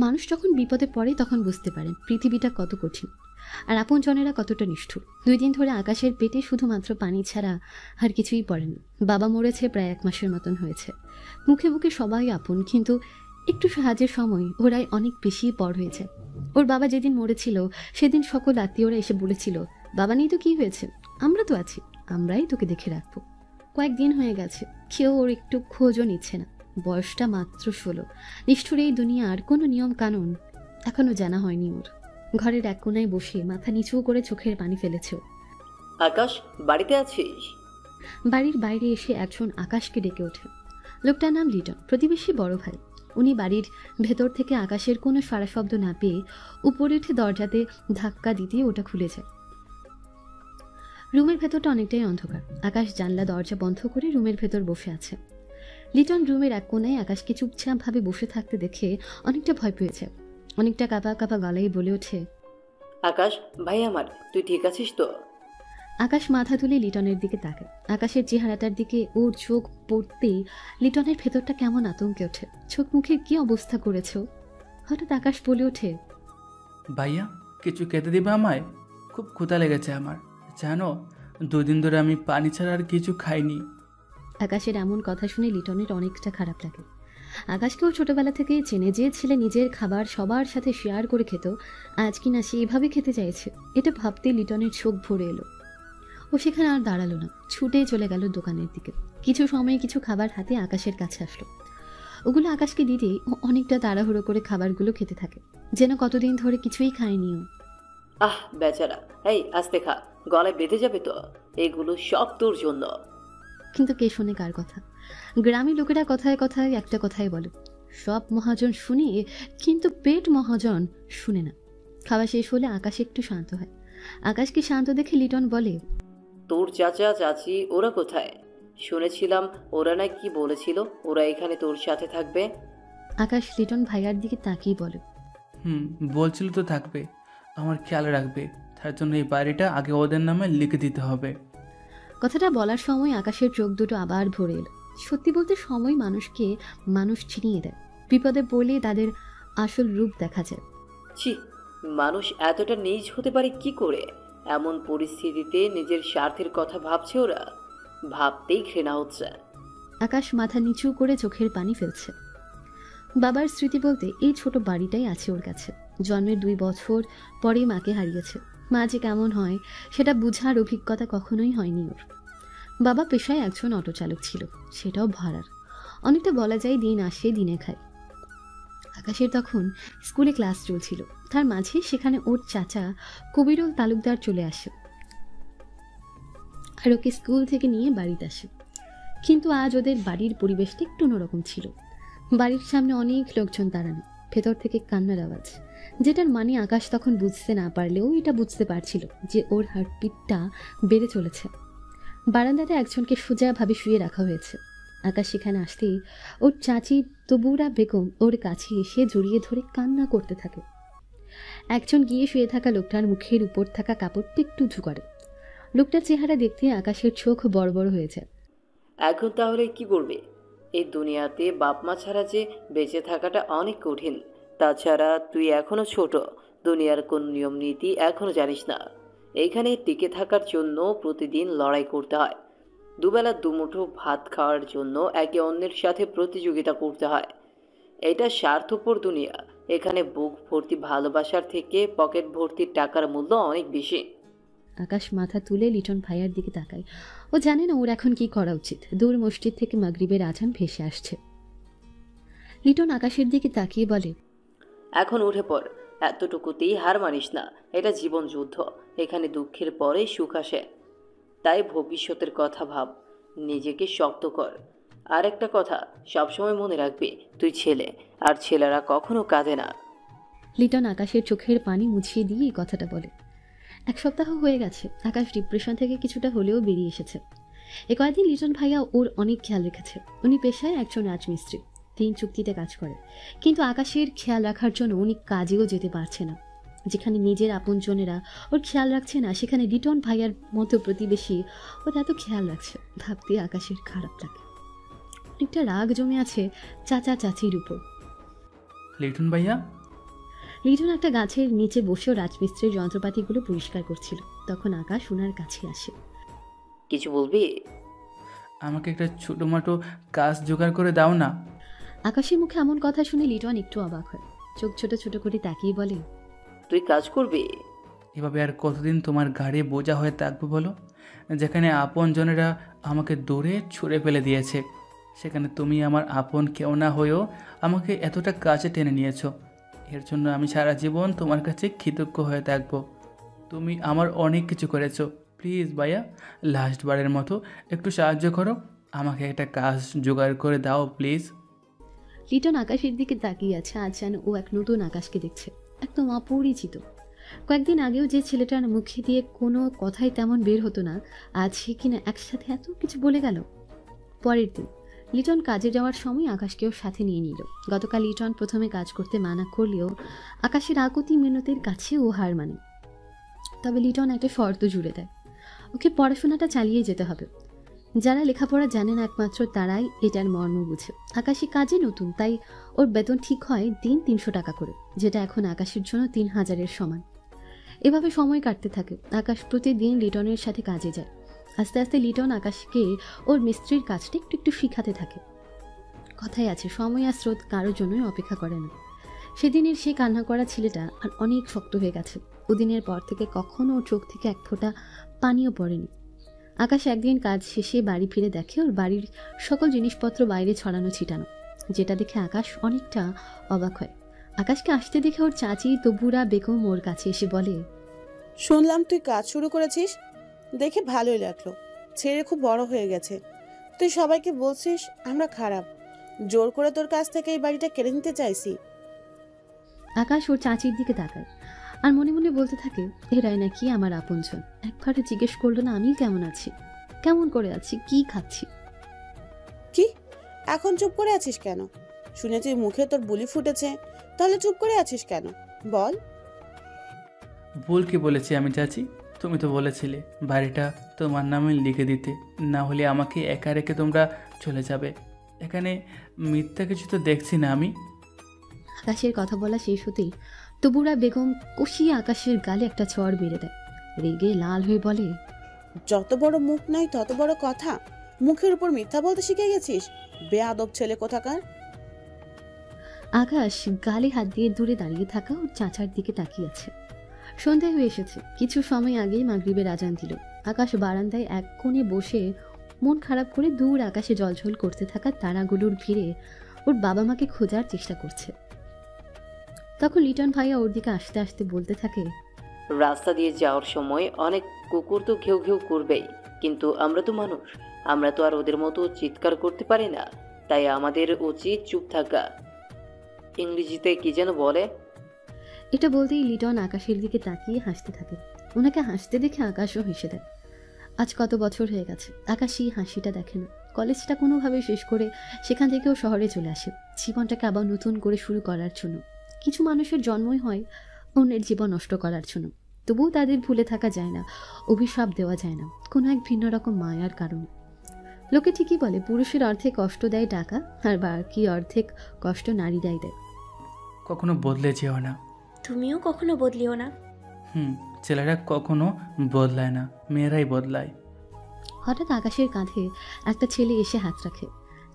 মানুষ যখন বিপদে পড়ে তখন বুঝতে পারেন পৃথিবীটা কত কঠিন আর আপনজনেরা কতটা নিষ্ঠুর। 2 দিন ধরে আকাশের পেটে শুধুমাত্র পানি ছাড়া আর কিছুই পড়েনি। বাবা মরেছে প্রায় 1 মাসের মতন হয়েছে। মুখে মুখে সবাই আপন, কিন্তু একটু সাহায্যের সময় ওরাই অনেক বেশি পর হয়েছে। ওর বাবা যেদিন মরেছিল সেদিন সকল আত্মীয়রা এসে বলেছিল, বাবা নেই তো কি হয়েছে, আমরা তো আছি, আমরাই তোকে দেখে রাখবো। কয়েকদিন হয়ে গেছে, কেউ ওর একটু খোঁজও নিচ্ছে না। বয়সটা মাত্র 16। নিষ্ঠুর এই দুনিয়ার কোনো নিয়ম কানুন এখনো জানা হয়নি ওর। ঘরের এক কোনায় বসে মাথা নিচু করে চোখের পানি ফেলেছে ও। আকাশ, বাড়িতে আছিস? বাড়ির বাইরে এসে একজন আকাশকে ডেকে ওঠে। লোকটার নাম লিটন, প্রতিবেশী বড় ভাই। উনি বাড়ির ভেতর থেকে আকাশের কোনো সারা শব্দ না পেয়ে উপরে উঠে দরজাতে ধাক্কা দিতে ওটা খুলে যায়। রুমের ভেতরটা অনেকটাই অন্ধকার। আকাশ জানলা দরজা বন্ধ করে রুমের ভেতর বসে আছে। লিটন রুমের এক কোনায় আকাশকে চুপচাপ ভাবে বসে থাকতে দেখে অনেকটা ভয় পেয়েছে। অনেকটা কাঁপা কাঁপা গলায় বলে ওঠে, আকাশ ভাই আমার, তুই ঠিক আছিস তো? আকাশ মাথা তুলে লিটনের দিকে তাকায়। আকাশের চেহারাটার দিকে ওর চোখ পড়তেই লিটনের ভেতরটা কেমন আতঙ্কে ওঠে। চোখ মুখের কি অবস্থা করেছ। হঠাৎ আকাশ বলে ওঠে, ভাইয়া কিছু খেতে দিবে আমায়? খুব ক্ষুধা লেগেছে আমার, জানো 2 দিন ধরে আমি পানি ছাড়া আর কিছু খাইনি। আকাশের এমন কথা শুনে লিটনের অনেকটা খারাপ লাগে। আকাশকেও ছোটবেলা থেকেই চেনে, যে ছেলে নিজের খাবার সবার সাথে শেয়ার করে খেত, আজ কিনা সে এভাবে খেতে চাইছে, এটা ভাবতে লিটনের চোখ ভরে এলো। ও সেখানে আর দাঁড়ালো না, ছুটে চলে গেল দোকানের দিকে। কিছু সময় কিছু খাবার হাতে আকাশের কাছে আসলো। ওগুলো আকাশকে দিতেই ও অনেকটা তাড়াহুড়ো করে খাবারগুলো খেতে থাকে, যেন কতদিন ধরে কিছুই খায়নি ও। আহ বেচারা, এই আস্তে খা, গলায় বেঁধে যাবে তো। এগুলো সব তোর জন্য। কিন্তু কে শোনে কার কথা? গ্রামের লোকেরা কথায় কথায় একটা কথাই বলে, সব মহাজন শুনে কিন্তু পেট মহাজন শুনে না। খাওয়া শেষ হলে আকাশ একটু শান্ত হয়। আকাশকে শান্ত দেখে লিটন বলে, তোর চাচা চাচি ওরা কোথায়? শুনেছিলাম ওরা না কি বলেছিল ওরা এখানে তোর সাথে থাকবে। আকাশ লিটন ভাইয়ার দিকে তাকিয়ে বলে, বলছিল তো থাকবে, আমার খেয়াল রাখবে, তার জন্য এই বাড়িটা আগে ওদের নামে লিখে দিতে হবে। কথাটা বলার সময় আকাশের চোখ দুটো আবার ভরে এলো। সত্যি বলতে সময় মানুষকে মানুষ চিনিয়ে দেয়। বিপদে পড়লে তাদের আসল রূপ দেখা যায়। ছি, মানুষ এতটা নীচ হতে পারে কি করে? এমন পরিস্থিতিতে নিজের স্বার্থের কথা ভাবছে ওরা, ভাবতেই ঘৃণা হচ্ছে। আকাশ মাথা নিচু করে চোখের পানি ফেলছে। বাবার স্মৃতি বলতে এই ছোট বাড়িটাই আছে ওর কাছে। জন্মের 2 বছর পরে মাকে হারিয়েছে। মা যে কেমন হয় সেটা বুঝার অভিজ্ঞতা কখনোই হয়নি ওর। বাবা পেশায় একজন অটো চালক ছিল, সেটাও ভাড়ার। অনেকটা বলা যায় দিন আসে দিনে খায়। আকাশের তখন স্কুলে ক্লাস চলছিল, তার মাঝে সেখানে ওর চাচা কবিরুল তালুকদার চলে আসে আর ওকে স্কুল থেকে নিয়ে বাড়িতে আসে। কিন্তু আজ ওদের বাড়ির পরিবেশটা একটু অন্যরকম ছিল। বাড়ির সামনে অনেক লোকজন দাঁড়ানো, ভেতর থেকে কান্নার আওয়াজ, যেটার মানে আকাশ তখন বুঝতে না পারলেও এটা বুঝতে পারছিল যে ওর হার্টবিটটা বেড়ে চলেছে। বারান্দাতে একজনকে সোজাভাবে শুয়ে রাখা হয়েছে। আকাশ সেখানে আসতেই ওর চাচি তবুরা বেগম ওর কাছে এসে জড়িয়ে ধরে কান্না করতে থাকে। একজন গিয়ে শুয়ে থাকা লোকটার মুখের উপর থাকা কাপড়টা একটু উঁচু করে। লোকটার চেহারা দেখতে আকাশের চোখ বড় বড় হয়ে যায়। এখন তাহলে কি করবে? এই দুনিয়াতে বাপ মা ছাড়া যে বেঁচে থাকাটা অনেক কঠিন। তাছাড়া তুই এখনো ছোট, দুনিয়ার কোন নিয়ম নীতি এখনো জানিস না। এইখানে টিকে থাকার জন্য প্রতিদিন লড়াই করতে হয়। দুবেলা দুমুঠো ভাত খাওয়ার জন্য একে অন্যের সাথে প্রতিযোগিতা করতে হয়। এটা স্বার্থপর দুনিয়া। এখানে বুক ভর্তি ভালোবাসার থেকে পকেট ভর্তি টাকার মূল্য অনেক বেশি। আকাশ মাথা তুলে লিটন ভাইয়ার দিকে তাকায়। ও জানে না ওর এখন কি করা উচিত। দূর মসজিদ থেকে মাগরিবের আজান ভেসে আসছে। লিটন আকাশের দিকে তাকিয়ে বলে, এখন উঠে পড়, এতটুকুতেই হার মানিস না। এটা জীবন যুদ্ধ, এখানে দুঃখের পরে সুখ আসে। তাই ভবিষ্যতের কথা ভাব, নিজেকে শক্ত কর। আর একটা কথা সবসময় মনে রাখবি, তুই ছেলে, আর ছেলেরা কখনো কাঁদে না। লিটন আকাশের চোখের পানি মুছিয়ে দিয়ে এই কথাটা বলে। 1 সপ্তাহ হয়ে গেছে, আকাশ ডিপ্রেশন থেকে কিছুটা হলেও বেরিয়ে এসেছে। কয়েকদিন লিটন ভাইয়া ওর অনেক খেয়াল রেখেছে। উনি পেশায় একজন রাজমিস্ত্রি, 3 চুক্তিতে কাজ করে। কিন্তু আকাশের খেয়াল রাখার জন্য উনি কাজেও যেতে পারছে না। যেখানে নিজের আপনজনেরা ওর খেয়াল রাখছে না, সেখানে লিটন ভাইয়ার মতো প্রতিবেশী ওর এত খেয়াল রাখছে। ভাবতে আকাশের খারাপ লাগে। অনেকটা রাগ জমে আছে চাচা চাচির উপর। লিটন ভাইয়া, লিটন একটা গাছের নিচে বসেও রাজমিস্ত্রির যন্ত্রপাতিগুলো পরিষ্কার করছিল। তখন আকাশ ওনার কাছে আসে। কিছু বলবি? আমাকে একটা ছোটোমাটো কাজ জোগাড় করে দাও না। আকাশের মুখে এমন কথা শুনে লিটন একটু অবাক হয়, চোখ ছোট ছোট করে তাকিয়ে বলে, তুই কাজ করবি? এভাবে আর কতদিন তোমার ঘাড়ে বোঝা হয়ে থাকবো বলো? যেখানে আপনজনেরা আমাকে দূরে ছুঁড়ে ফেলে দিয়েছে, সেখানে তুমি আমার আপন কেউ না হয়েও আমাকে এতটা কাছে টেনে নিয়েছো। এর জন্য আমি সারা জীবন তোমার কাছে কৃতজ্ঞ হয়ে থাকবো। তুমি আমার অনেক কিছু করেছো। প্লিজ ভাইয়া, লাস্টবারের মতো একটু সাহায্য করো, আমাকে একটা কাজ জোগাড় করে দাও প্লিজ। লিটন আকাশের দিকে তাকিয়ে আছে, আজ যেন ও এক নতুন আকাশকে দেখছে, একদম অপরিচিত। কয়েকদিন আগেও যে ছেলেটার মুখে দিয়ে কোনো কথাই তেমন বের হতো না, আজ সে কিনা একসাথে এত কিছু বলে গেল। পরের দিন লিটন কাজে যাওয়ার সময় আকাশকেও সাথে নিয়ে নিল। গতকাল লিটন প্রথমে কাজ করতে মানা করলেও আকাশের আকুতি মিনতির কাছে ও হার মানে। তবে লিটন একটা শর্ত জুড়ে দেয়, ওকে পড়াশোনাটা চালিয়ে যেতে হবে। যারা লেখাপড়া জানে না একমাত্র তারাই এটার মর্ম বুঝে। আকাশি কাজে নতুন, তাই ওর বেতন ঠিক হয় দিন 300 টাকা করে, যেটা এখন আকাশের জন্য 3000-এর সমান। এভাবে সময় কাটতে থাকে। আকাশ প্রতিদিন লিটনের সাথে কাজে যায়। আস্তে আস্তে লিটন আকাশকে ওর মিস্ত্রির কাজটা একটু একটু শিখাতে থাকে। কথাই আছে, সময় আর স্রোত কারোর জন্যই অপেক্ষা করে না। সেদিনের সে কান্না করা ছেলেটা আর অনেক শক্ত হয়ে গেছে। ওদিনের পর থেকে কখনো ওর চোখ থেকে এক ফোঁটা পানিও পড়েনি। আকাশ একদিন কাজ শেষে বাড়ি ফিরে দেখে ওর বাড়ির সকল জিনিসপত্র বাইরে ছড়ানো ছিটানো, যেটা দেখে আকাশ অনেকটা অবাক হয়। আকাশকে আসতে দেখে ওর চাচি তবুরা বেগম ওর কাছে এসে বলে, শুনলাম তুই কাজ শুরু করেছিস, দেখে ভালোই লাগলো। ছেলে খুব বড় হয়ে গেছে। তুই সবাইকে বলছিস আমরা খারাপ, জোর করে তোর কাছ থেকে এই বাড়িটা কেড়ে নিতে চাইছি। আকাশ ওর চাচির দিকে তাকায় আর মনে মনে বলতে থাকে, এরাই নাকি আমার আপনজন। একবারও জিজ্ঞেস করলো না আমি কেমন আছি, কেমন করে আছি, কি খাচ্ছি। কি এখন চুপ করে আছিস কেন? শুনেছি মুখে তোর বুলি ফুটেছে, তাহলে চুপ করে আছিস কেন বল? ভুল কি বলেছি আমি চাচি? তুমি তো বলেছিলে বাড়িটা তোমার নামে লিখে দিতে, না হলে আমাকে একা রেখে তোমরা চলে যাবে। এখানে মিথ্যা কিছু তো দেখছি না আমি। আকাশের কথা বলা শেষ হতেই তবুরা বেগম কষিয়ে আকাশের গালে একটা চড় মেরে দেয়। রেগে লাল হয়ে বলে, যত বড় মুখ নাই তত বড় কথা। মুখের উপর মিথ্যা বলতে শিখে গেছিস, বেয়াদব ছেলে কোথাকার। আকাশ গালে হাত দিয়ে দূরে দাঁড়িয়ে থাকা ওর চাচার দিকে তাকিয়ে আছে। সন্ধ্যা হয়ে এসেছে। কিছু সময় আগেই মাগরিবের আজান দিল। আকাশ বারান্দায় এক কোণে বসে মন খারাপ করে দূর আকাশে জলঝল করতে থাকা তারাগুলোর ভিড়ে ওর বাবা মাকে খোঁজার চেষ্টা করছে। তখন লিটন ভাইয়া ওর দিকে আসতে আসতে বলতে থাকে, রাস্তা দিয়ে যাওয়ার সময় অনেক কুকুর তো ঘেউ ঘেউ করবেই, কিন্তু আমরা তো মানুষ, আমরা তো আর ওদের মতো চিৎকার করতে পারি না, তাই আমাদের উচিত চুপ থাকা। ইংরেজিতে কি যেন বলে। এটা বলতেই লিটন আকাশের দিকে তাকিয়ে হাসতে থাকে। ওনাকে হাসতে দেখে আকাশও হেসে দেয়। আজ কত বছর হয়ে গেছে আকাশ এই হাসিটা দেখে না। কলেজটা কোনোভাবে শেষ করে সেখান থেকেও শহরে চলে আসে, জীবনটাকে আবার নতুন করে শুরু করার জন্য। কিছু মানুষের জন্মই হয় অন্যের জীবন নষ্ট করার জন্য, তবুও তাদের ভুলে থাকা যায় না, অভিশাপ দেওয়া যায় না, কোনো এক ভিন্ন রকম মায়ার কারণে। লোকে ঠিকই বলে পুরুষের অর্ধেক কষ্ট দেয় টাকা, আর বাকি অর্ধেক কষ্ট নারীরাই দেয়। কখনো বদলে যেও না। তুমিও কখনো বদলিও না। ছেলেরা কখনো বদলায় না, মেয়েরাই বদলায়। হঠাৎ আকাশের কাঁধে একটা ছেলে এসে হাত রাখে।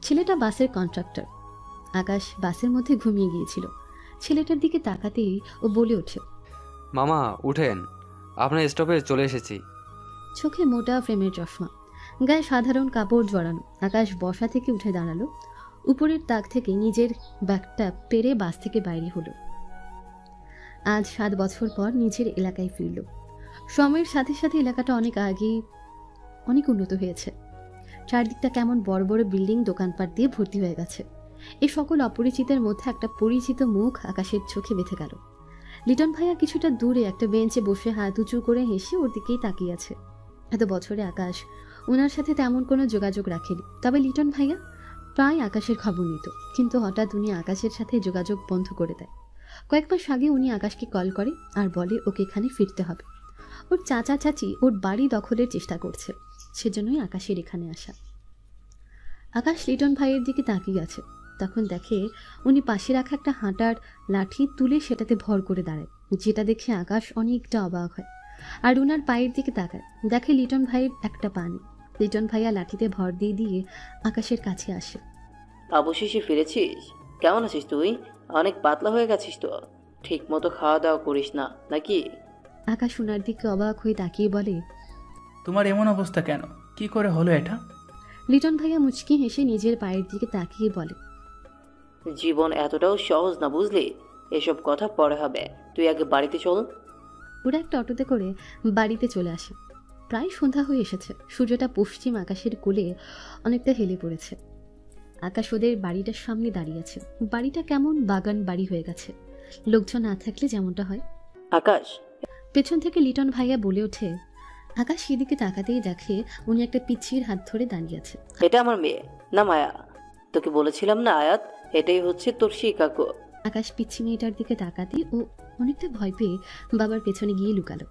ছেলেটা বাসের কন্ট্রাক্টর। আকাশ বাসের মধ্যে ঘুমিয়ে গিয়েছিল। ছেলেটার দিকে তাকাতেই ও বলে ওঠে, মামা উঠেন, আপনার স্টপে চলে এসেছি। চোখে মোটা ফ্রেমের চশমা, গায়ে সাধারণ কাপড় জড়ানো। আকাশ বসা থেকে উঠে দাঁড়ালো। উপরের তাক থেকে নিজের ব্যাগটা পেরে বাস থেকে বাইরে হলো। আজ 7 বছর পর নিজের এলাকায় ফিরল। সময়ের সাথে সাথে এলাকাটা অনেক আগেই অনেক উন্নত হয়েছে। চারদিকটা কেমন বড় বড় বিল্ডিং, দোকানপাট দিয়ে ভর্তি হয়ে গেছে। এই সকল অপরিচিতের মধ্যে একটা পরিচিত মুখ আকাশের চোখে বেঁধে গেল। লিটন ভাইয়া কিছুটা দূরে একটা বেঞ্চে বসে হাত উঁচু করে হেসে ওর দিকেই তাকিয়ে আছে। এত বছরে আকাশ ওনার সাথে তেমন কোনো যোগাযোগ রাখেনি, তবে লিটন ভাইয়া প্রায় আকাশের খবর নিত। কিন্তু হঠাৎ উনি আকাশের সাথে যোগাযোগ বন্ধ করে দেয়। কয়েক মাস আগে উনি আকাশকে কল করে আর বলে ওকে এখানে ফিরতে হবে। ওর চাচা চাচি ওর বাড়ি দখলের চেষ্টা করছে, সেজন্যই আকাশের এখানে আসা। আকাশ লিটন ভাইয়ের দিকে তাকিয়ে আছে। তখন দেখে উনি পাশে রাখা একটা হাঁটার লাঠি তুলে সেটাতে ভর করে দাঁড়ায়, যেটা দেখে আকাশ অনেকটা অবাক হয়। আর উনার পায়ের দিকে তাকায়, দেখে লিটন ভাইয়ের একটা পা নেই। লিটন ভাইয়া লাঠিতে ভর দিয়ে দিয়ে আকাশের কাছে আসে। অবশেষে ফিরেছিস? কেমন আছিস তুই? অনেক পাতলা হয়ে গেছিস তো। ঠিক মতো খাওয়া দাওয়া করিস না নাকি? আকাশ উনার দিকে অবাক হয়ে তাকিয়ে বলে, তোমার এমন অবস্থা কেন? কি করে হলো এটা? লিটন ভাইয়া মুচকি হেসে নিজের পায়ের দিকে তাকিয়ে বলে, জীবন এতটাও সহজ না, বুঝলি? এসব কথা পরে হবে, তুই আগে বাড়িতে চল। ওরা একটা অটোতে করে বাড়িতে চলে আসে। প্রায় সন্ধ্যা হয়ে এসেছে। সূর্যটা পশ্চিম আকাশের কোলে অনেকটা হেলে পড়েছে। আকাশ ওদের বাড়িটার সামনে দাঁড়িয়ে আছে। বাড়িটা কেমন বাগান বাড়ি হয়ে গেছে, লোকজন না থাকলে যেমনটা হয়। আকাশ, পেছন থেকে লিটন ভাইয়া বলে ওঠে। আকাশ সেদিকে তাকাতেই দেখে উনি একটা পিচ্ছির হাত ধরে দাঁড়িয়ে আছে। এটা আমার মেয়ে, না মায়া। তোকে বলেছিলাম না আয়াত, এটাই হচ্ছে তোর শিকাগো। আকাশ পিচ্ছি মেয়েটার দিকে তাকাতে ও অনেকটা ভয় পেয়ে বাবার পেছনে গিয়ে লুকালো।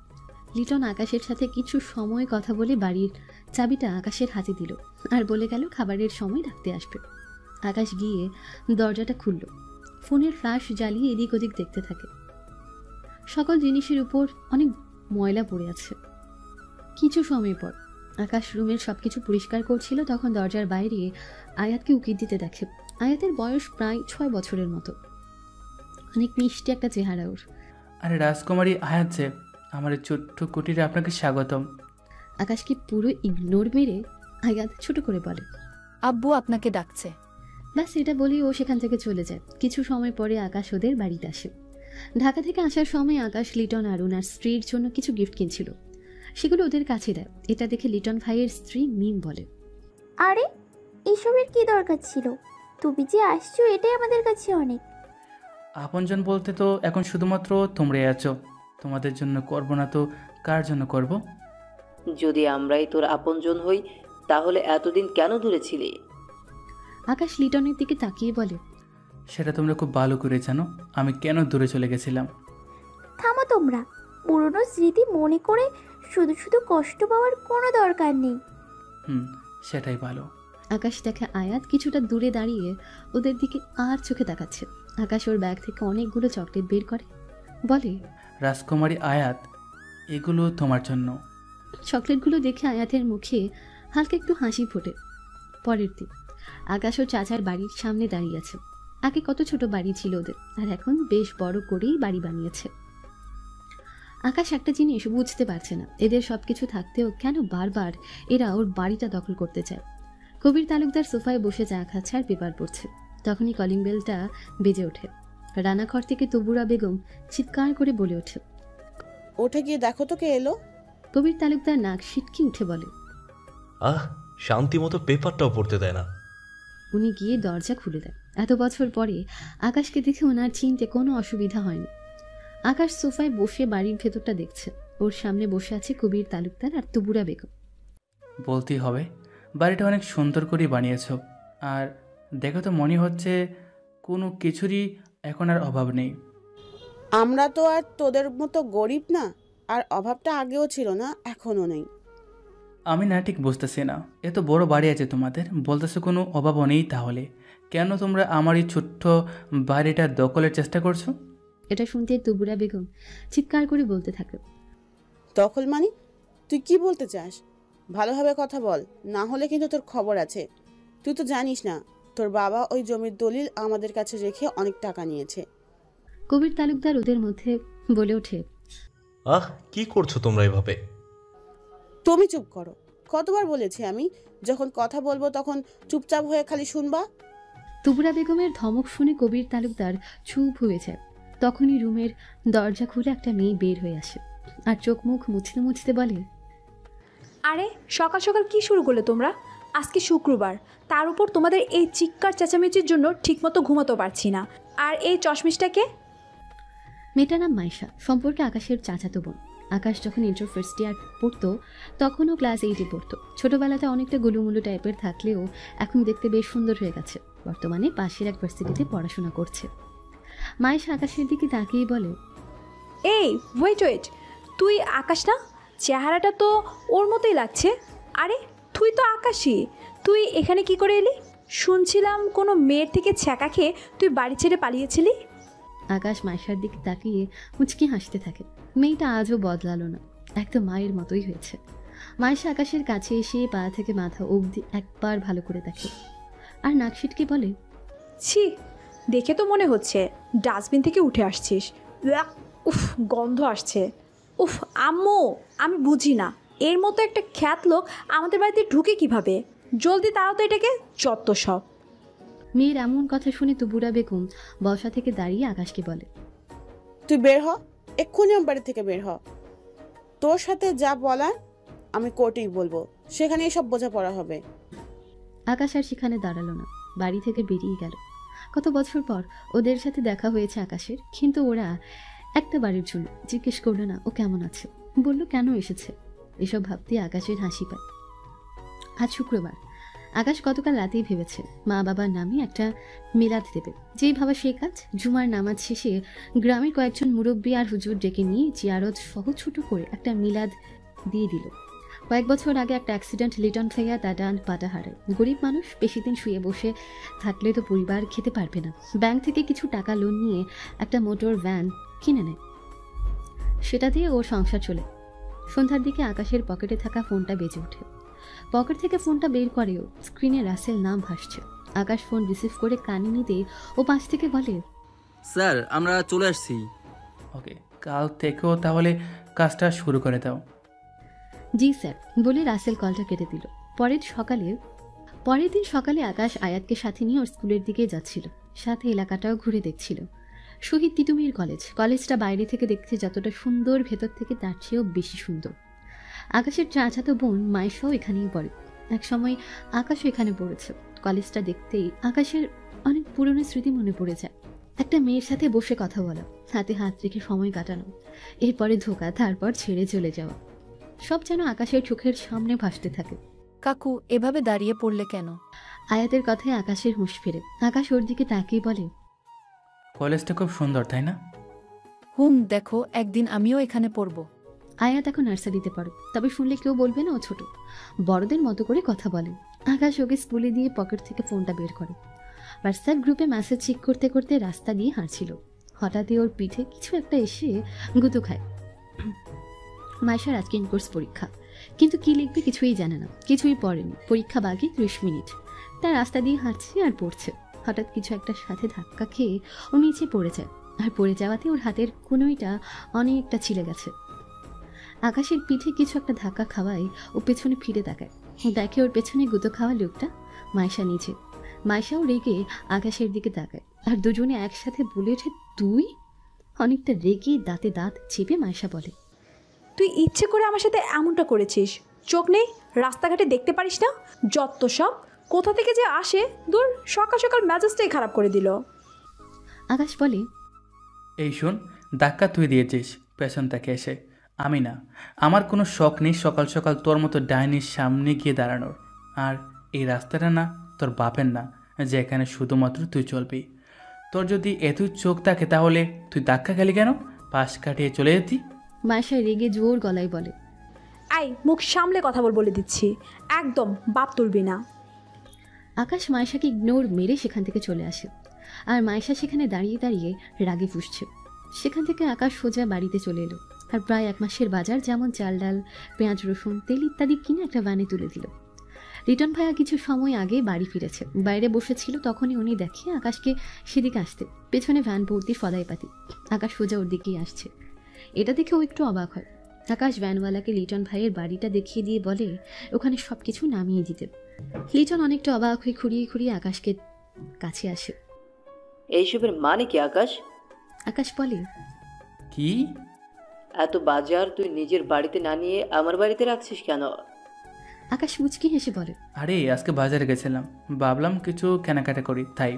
লিটন আকাশের সাথে কিছু সময় কথা বলে বাড়ির চাবিটা আকাশের হাতে দিল আর বলে গেল খাবারের সময় ডাকতে আসবে। আকাশ গিয়ে দরজাটা খুলল, ফোনের ফ্ল্যাশ জ্বালিয়ে এদিক ওদিক দেখতে থাকে। সকল জিনিসের উপর অনেক ময়লা পড়ে আছে। কিছু সময় পর আকাশ রুমের সবকিছু পরিষ্কার করছিল, তখন দরজার বাইরে আয়াতকে উকির দিতে দেখে। আয়াতের বয়স প্রায় 6 বছরের মতো। অনেক মিষ্টি একটা চেহারা ওর। আরে রাজকুমারী আয়াত যে, আমার এই ছোট্ট কুটিরে আপনাকে স্বাগতম। আকাশকে পুরো ইগনোর মেরে আয়াত ছোট করে বলে, আব্বু আপনাকে ডাকছে। ব্যাস এটা বলি ও সেখান থেকে চলে যায়। কিছু সময় পরে আকাশ ওদের বাড়িতে আসে। ঢাকা থেকে আসার সময় আকাশ লিটন আর ওনার স্ত্রীর জন্য কিছু গিফট কিনছিল, সেগুলো ওদের কাছে দেয়। এটা দেখে লিটন ভাইয়ের স্ত্রী মিম বলে, আরে এসবের কি দরকার ছিল? তুমি যে আসছো এটাই আমাদের কাছে অনেক। আপনজন বলতে তো এখন শুধুমাত্র তোমরাই আছো। তোমাদের জন্য করব না তো কার জন্য করব? যদি আমরাই তোর আপনজন হই, তাহলে এতদিন কেন দূরে ছিলি? আকাশ লিটনের দিকে তাকিয়ে বলে, সেটা তোমরা খুব ভালো করে জানো আমি কেন দূরে চলে গেছিলাম। থামো তোমরা, পুরনো স্মৃতি মনে করে শুধু শুধু কষ্ট পাওয়ার কোনো দরকার নেই। সেটাই ভালো। আকাশ দেখে আয়াত কিছুটা দূরে দাঁড়িয়ে ওদের দিকে আর চোখে তাকাচ্ছে। আকাশ ওর ব্যাগ থেকে অনেকগুলো চকলেট বের করে বলে, রাজকুমারী আয়াত, এগুলো তোমার জন্য। চকলেটগুলো দেখে আয়াতের মুখে হালকা একটু হাসি ফোটে। পরের দিন আকাশ ও চাচার বাড়ির সামনে দাঁড়িয়ে আছে। আগে কত ছোট বাড়ি ছিল ওদের, আর এখন বেশ বড় করেই বাড়ি বানিয়েছে। আকাশ একটা জিনিস বুঝতে পারছে না, এদের সবকিছু থাকতেও কেন বারবার এরা ওর বাড়িটা দখল করতে চায়। কবির তালুকদার সোফায় বসে চা খাচ্ছে আর পেপার পড়ছে। তখনই কলিং বেলটা বেজে ওঠে। রান্নাঘর থেকে তবুরা বেগম চিৎকার করে বলে ওঠে, ওঠে গিয়ে দেখো তো কে এলো। কবির তালুকদার নাক সিটকে উঠে বলে, শান্তি মতো পেপারটাও পড়তে দেয় না। উনি গিয়ে দরজা খুলে দেয়। এত বছর পরে আকাশকে দেখে ওনার চিনতে কোনো অসুবিধা হয়নি। আকাশ সোফায় বসে বাড়ির ভেতরটা দেখছে। ওর সামনে বসে আছে কবির তালুকদার আর তবুরা বেগম। বলতেই হবে, বাড়িটা অনেক সুন্দর করে বানিয়েছো। আর দেখো তো মনে হচ্ছে কোনো কিছুরই এখন আর অভাব নেই। আমরা তো আর তোদের মতো গরিব না, আর অভাবটা আগেও ছিল না, এখনো নেই। আমি না ঠিক বুঝতেছি না, এত বড় বাড়ি আছে তোমাদের, বলতেছো কোনো অভাবও নেই, তাহলে কেন তোমরা আমার এই ছোট্ট বাড়িটা দখলের চেষ্টা করছো? এটা শুনতে তবুরা বেগম চিৎকার করে বলতে থাকে, দখল মানে? তুই কি বলতে চাস? ভালোভাবে কথা বল, না হলে কিন্তু তোর খবর আছে। তুই তো জানিস না, তোর বাবা ওই জমির দলিল আমাদের কাছে রেখে অনেক টাকা নিয়েছে। কবির তালুকদার ওদের মধ্যে বলে ওঠে, কি করছো তোমরা এভাবে? তুমি চুপ করো। কতবার বলেছি আমি, যখন কথা বলবো তখন চুপচাপ হয়ে খালি শুনবা। তবুরা বেগমের ধমক শুনে কবির তালুকদার চুপ হয়ে যায়। তখনই রুমের দরজা খুলে একটা মেয়ে বের হয়ে আসে আর চোখ মুখ মুছতে মুছতে বলে, আরে সকাল সকাল কি শুরু করলে তোমরা? আজকে শুক্রবার, তার উপর তোমাদের এই চিৎকার চেঁচামেচির জন্য ঠিকমতো ঘুমাতে পারছি না। আর এই চশমিশটাকে? মেয়েটার নাম মাইশা, সম্পর্কে আকাশের চাচাতো বোন। আকাশ যখন ইন্টার ফার্স্ট ইয়ার পড়তো তখনও ক্লাস 8-এ পড়তো। ছোটোবেলাতে অনেকটা গুলুমুলু টাইপের থাকলেও এখন দেখতে বেশ সুন্দর হয়ে গেছে। বর্তমানে পাশের এক ভার্সিটিতে পড়াশোনা করছে। মাইশা আকাশের দিকে তাকিয়ে বলে, এই ওয়েট, তুই আকাশ না? চেহারাটা তো ওর মতোই লাগছে। আরে তুই তো আকাশই, তুই এখানে কি করে এলি? শুনছিলাম কোনো মেয়ের থেকে ছ্যাঁকা খেয়ে তুই বাড়ি ছেড়ে পালিয়েছিলি। আকাশ মাইশার দিকে তাকিয়ে মুচকি হাসতে থাকে। মেয়েটা আজও বদলালো না, একদম মায়ের মতোই হয়েছে। মাইশা আকাশের কাছে এসে পা থেকে মাথা অবধি একবার ভালো করে দেখে, আর নাক সিটকে বলে, ছি, দেখে তো মনে হচ্ছে ডাস্টবিন থেকে উঠে আসছিস। উয়াক, উফ, গন্ধ আসছে। উফ আম্মু, আমি বুঝি না এর মতো একটা খ্যাত লোক আমাদের বাড়িতে ঢুকে কিভাবে। জলদি তাড়াও তো এটাকে, যত সব। মেয়ের এমন কথা শুনে তুবুরা বেগম বসা থেকে দাঁড়িয়ে আকাশকে বলে, তুই বের হ, এক্ষুনি আমার বাড়ি থেকে বের হ। তোর সাথে যা বলার আমি কোর্টেই বলবো, সেখানে এসব বোঝাপড়া হবে। আকাশ আর সেখানে দাঁড়ালো না, বাড়ি থেকে বেরিয়ে গেল। কত বছর পর ওদের সাথে দেখা হয়েছে আকাশের, কিন্তু ওরা একটা বাড়ির জন্য জিজ্ঞেস করলো না ও কেমন আছে, বলল কেন এসেছে। এসব ভাবতে আকাশের হাসি পায়। আজ শুক্রবার। আকাশ গতকাল রাতেই ভেবেছে মা বাবার নামে একটা মিলাদ দেবে। যেই ভাবা সেই কাজ। জুমার নামাজ শেষে গ্রামের কয়েকজন মুরব্বী আর হুজুর ডেকে নিয়ে জিয়ারত সহ ছোট করে একটা মিলাদ দিয়ে দিল। কয়েক বছর আগে একটা অ্যাক্সিডেন্ট, লিটন ভাইয়া তার ডান পাটা হারায়। গরিব মানুষ, বেশি দিন শুয়ে বসে থাকলে তো পরিবার খেতে পারবে না। ব্যাংক থেকে কিছু টাকা লোন নিয়ে একটা মোটর ভ্যান কিনে নেয়, সেটা দিয়ে ওর সংসার চলে। সন্ধ্যার দিকে আকাশের পকেটে থাকা ফোনটা বেজে ওঠে। পকেট থেকে ফোনটা বের করেও স্ক্রিনে রাসেল নাম ভাসছে। আকাশ ফোন রিসিভ করে কানে নিতে ও পাশ থেকে বলে, স্যার আমরা চলে আসছি। ওকে, কাল থেকেও তাহলে কাজটা শুরু করে দাও। জি স্যার বলে রাসেল কলটা কেটে দিল। পরের দিন সকালে আকাশ আয়াতকে সাথে নিয়ে ওর স্কুলের দিকে যাচ্ছিল, সাথে এলাকাটাও ঘুরে দেখছিল। শহীদ তিতুমির কলেজটা বাইরে থেকে দেখতে যতটা সুন্দর, ভেতর থেকে তার চেয়েও বেশি সুন্দর। আকাশের চাচাতো বোন মাইশাও এখানেই পড়ে। এক সময় আকাশও এখানে পড়েছে। কলেজটা দেখতেই আকাশের অনেক পুরনো স্মৃতি মনে পড়ে যায়। একটা মেয়ের সাথে বসে কথা বলা, হাতে হাত রেখে সময় কাটানো, এরপরে ধোকা, তারপর ছেড়ে চলে যাওয়া, সব যেন আকাশের চোখের সামনে ভাসতে থাকে। কাকু এভাবে দাঁড়িয়ে পড়লে কেন? আয়াতের কথায় আকাশের হুঁশ ফেরে। আকাশ ওর দিকে তাকিয়ে বলে, কলেজটা খুব সুন্দর তাই না? দেখো একদিন আমিও এখানে পড়বো। আয়াত এখন নার্সারিতে পড়ে, তবে শুনলে কেউ বলবে না ও ছোট। বড়দের মতো করে কথা বলে। আকাশ ওকে স্কুলে দিয়ে পকেট থেকে ফোনটা বের করে। হোয়াটসঅ্যাপ গ্রুপে মেসেজ চেক করতে করতে রাস্তা দিয়ে হাঁটছিল। হঠাৎই ওর পিঠে কিছু একটা এসে গুঁতো খায়। মাইশার আজকে ইনকোর্স পরীক্ষা, কিন্তু কি লিখবে কিছুই জানে না, কিছুই পড়েনি। পরীক্ষা বাকি 30 মিনিট। তার রাস্তা দিয়ে হাঁটছে আর পড়ছে। হঠাৎ কিছু একটা সাথে ধাক্কা খেয়ে ও নিচে পড়ে যায়, আর পড়ে যাওয়াতে ওর হাতের কনুইটা অনেকটা ছিলে গেছে। আকাশের পিঠে কিছু একটা ধাক্কা খাওয়ায় ও পেছনে ফিরে তাকায়, দেখে ওর পেছনে গুঁতো খাওয়া লোকটা মাইশা নিচে। মাইশাও রেগে আকাশের দিকে তাকায়, আর দুজনে একসাথে বলে ওঠে, তুই? অনেকটা রেগে দাঁতে দাঁত চেপে মাইশা বলে, তুই ইচ্ছে করে আমার সাথে এমনটা করেছিস? চোখ নেই, রাস্তাঘাটে দেখতে পারিস না? যত সব কোথা থেকে যে আসে, দূর, সকাল সকাল মেজাজটাই খারাপ করে দিল। আকাশ বলে, এই শোন, ধাক্কা তুই দিয়েছিস পেছন থেকে এসে, আমি না। আমার কোনো শখ নেই সকাল সকাল তোর মতো ডাইনির সামনে গিয়ে দাঁড়ানোর। আর এই রাস্তাটা না তোর বাপের না, যে এখানে শুধুমাত্র তুই চলবি। তোর যদি এতই চোখ থাকে তাহলে তুই ধাক্কা খেলি কেন? পাশ কাটিয়ে চলে যেতি। মাইশা রেগে জোর গলায় বলে, আই, মুখ সামলে কথা বলে দিচ্ছি, একদম বাপ তুলবি না। আকাশ মাইশাকে ইগনোর মেরে সেখান থেকে চলে আসে, আর মাইশা সেখানে দাঁড়িয়ে দাঁড়িয়ে রাগে ফুঁসছে। সেখান থেকে আকাশ সোজা বাড়িতে চলে এলো, আর প্রায় 1 মাসের বাজার, যেমন চাল, ডাল, পেঁয়াজ, রসুন, তেল ইত্যাদি কিনে একটা ভ্যানে তুলে দিল। রিটন ভাইয়া কিছু সময় আগে বাড়ি ফিরেছে, বাইরে বসেছিল, তখনই উনি দেখে আকাশকে সেদিকে আসতে। পেছনে ভ্যান ভর্তি ফদাই পাতি। আকাশ সোজা ওর দিকেই আসছে। এটা দেখে ও একটু অবাক হয়। আকাশ ভ্যানওয়ালাকে লিটন ভাইয়ের বাড়িটা দেখিয়ে দিয়ে বলে ওখানে সব কিছু নামিয়ে দিতে। লিটন অনেকটা অবাক হয়ে খুঁড়িয়ে খুঁড়িয়ে আকাশকে কাছে আসে। এইসবের মানে কি আকাশ? আকাশ বলে, কি? এত বাজার তুই নিজের বাড়িতে না নিয়ে আমার বাড়িতে রাখছিস কেন? আকাশ মুচকি হেসে বলে, আরে আজকে বাজারে গেছিলাম, ভাবলাম কিছু কেনাকাটা করি তাই।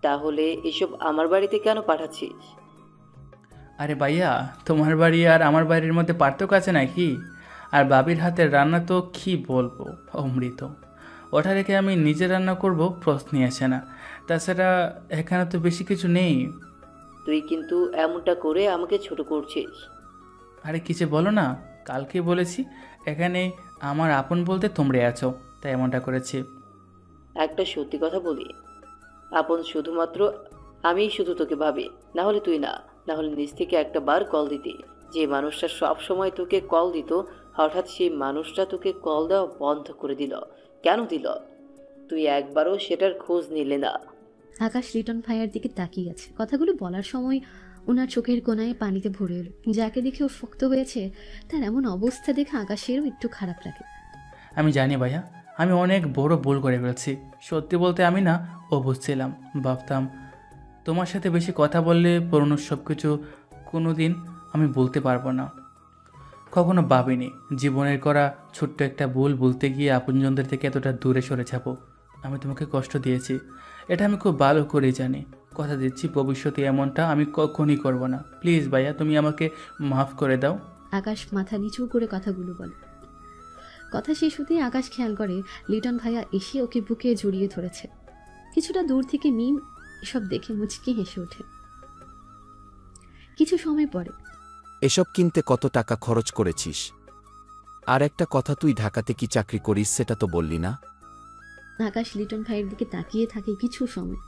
তাহলে এসব আমার বাড়িতে কেন পাঠাচ্ছিস? আরে ভাইয়া, তোমার বাড়ি আর আমার বাড়ির মধ্যে পার্থক্য আছে নাকি? আর বাবির হাতের রান্না তো কি বলবো, অমৃত। ওটা রেখে আমি নিজে রান্না করব প্রশ্নই আসে না। তাছাড়া এখানে তো বেশি কিছু নেই। তুই কিন্তু এমনটা করে আমাকে ছোট করছিস। আরে কিছু বলো না, কালকে বলেছি এখানে আমার আপন বলতে তোমরা আছো, তাই এমনটা করেছি। একটা সত্যি কথা বলি, আপন শুধুমাত্র আমিই শুধু তোকে ভাবি, না হলে তুই না। না হলে নিজ থেকে একটা বার কল দিতি। যে মানুষটা সব সময় তোকে কল দিত, হঠাৎ সেই মানুষটা তোকে কল দেওয়া বন্ধ করে দিল। কেন দিল? তুই একবারও সেটার খোঁজ নিলে না। আকাশ লিটন ভাইয়ার দিকে তাকিয়ে আছে। কথাগুলো বলার সময় ওনার চোখের কোণায় পানিতে ভরে এলো। যাকে দেখে ও শক্ত হয়েছে তার এমন অবস্থা দেখে আকাশেরও একটু খারাপ লাগে। আমি জানি ভাইয়া, আমি অনেক বড় ভুল করে ফেলেছি। সত্যি বলতে আমি না ও বুঝছিলাম, ভাবতাম তোমার সাথে বেশি কথা বললে পুরনো সব কিছু কোনো দিন আমি বলতে পারবো না। কখনো ভাবিনি জীবনের করা ছোট্ট একটা ভুল বলতে গিয়ে আপনজনদের থেকে এতটা দূরে সরে যাবো। আমি তোমাকে কষ্ট দিয়েছি, এটা আমি খুব ভালো করেই জানি। কথা দিচ্ছি ভবিষ্যতে এমনটা আমি কখনই করব না। প্লিজ ভাইয়া, তুমি আমাকে মাফ করে দাও। আকাশ মাথা নিচু করে কথাগুলো বলে। কথা শেষ হতেই আকাশ খেয়াল করে লিটন ভাইয়া এসে ওকে বুকে জড়িয়ে ধরেছে। কিছুটা দূর থেকে মিম এসব দেখে মুচকি হেসে ওঠে। কিছু সময় পরে, এসব কিনতে কত টাকা খরচ করেছিস? আর একটা কথা, তুই ঢাকাতে কি চাকরি করিস সেটা তো বললি না? আকাশ লিটন ভাইয়ের দিকে তাকিয়ে থাকে কিছু সময়।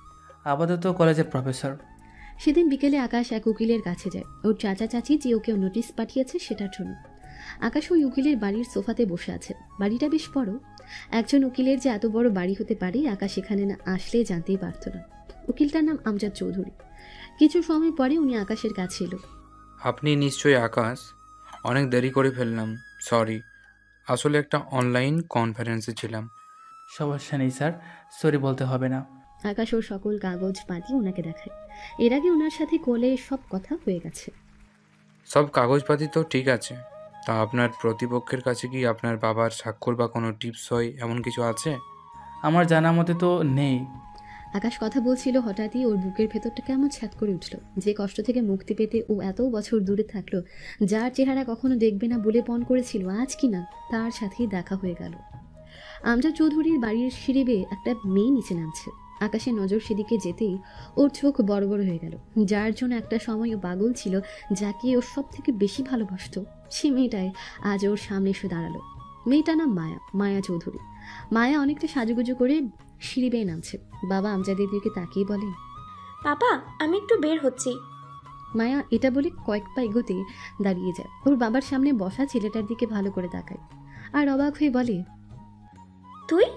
আপাতত কলেজের প্রফেসর। সেদিন বিকেলে আকাশ এক উকিলের কাছে যায় ওর চাচা চাচি যে ওকে নোটিশ পাঠিয়েছে সেটার জন্য। আকাশ ওই উকিলের বাড়ির সোফাতে বসে আছে। বাড়িটা বেশ বড়। একজন উকিলের যে এত বড় বাড়ি হতে পারে আকাশ এখানে না আসলে জানতেই পারত না। উকিলটার নাম আমজাদ চৌধুরী। কিছু সময় পরে উনি আকাশের কাছে এলো। আপনি নিশ্চয়ই আকাশ? অনেক দেরি করে ফেললাম, সরি। আসলে একটা অনলাইন কনফারেন্সে ছিলাম। সমস্যা নেই স্যার, সরি বলতে হবে না। আকাশ ওর সকল কাগজ পাতি ওনাকে দেখায়। এর আগে ওনার সাথে কোলে সব কথা হয়ে গেছে। সব কাগজপাতি তো ঠিক আছে, তা আপনার প্রতিপক্ষের কাছে কি আপনার বাবার স্বাক্ষর বা কোনো টিপস হয় এমন কিছু আছে? আমার জানা মতে তো নেই। আকাশ কথা বলছিল, হঠাৎই ওর বুকের ভেতরটা কেমন ছ্যাদ করে উঠল। যে কষ্ট থেকে মুক্তি পেতে ও এত বছর দূরে থাকলো, যার চেহারা কখনো দেখবে না বলে পণ করেছিল, আজ কি না তার সাথেই দেখা হয়ে গেল। আমজাদ চৌধুরীর বাড়ির সিঁড়ি বেয়ে একটা মেয়ে নিচে নামছে। আকাশের নজর সেদিকে যেতেই ওর চোখ বড় বড় হয়ে গেল। যার জন্য একটা সময় ও পাগল ছিল, যাকে ও সব থেকে বেশি ভালোবাসত, সে মেয়েটাই আজ ওর সামনে এসে দাঁড়ালো। মেয়েটার নাম মায়া, মায়া চৌধুরী। মায়া অনেকটা সাজুগুজু করে সিঁড়ি বেয়ে নামছে। বাবা আমজাদের দিকে তাকিয়ে বলে, পাপা আমি একটু বের হচ্ছি। মায়া এটা বলে কয়েক পা এগোতে দাঁড়িয়ে যায়। ওর বাবার সামনে বসা ছেলেটার দিকে ভালো করে তাকায় আর অবাক হয়ে বলে, তুই?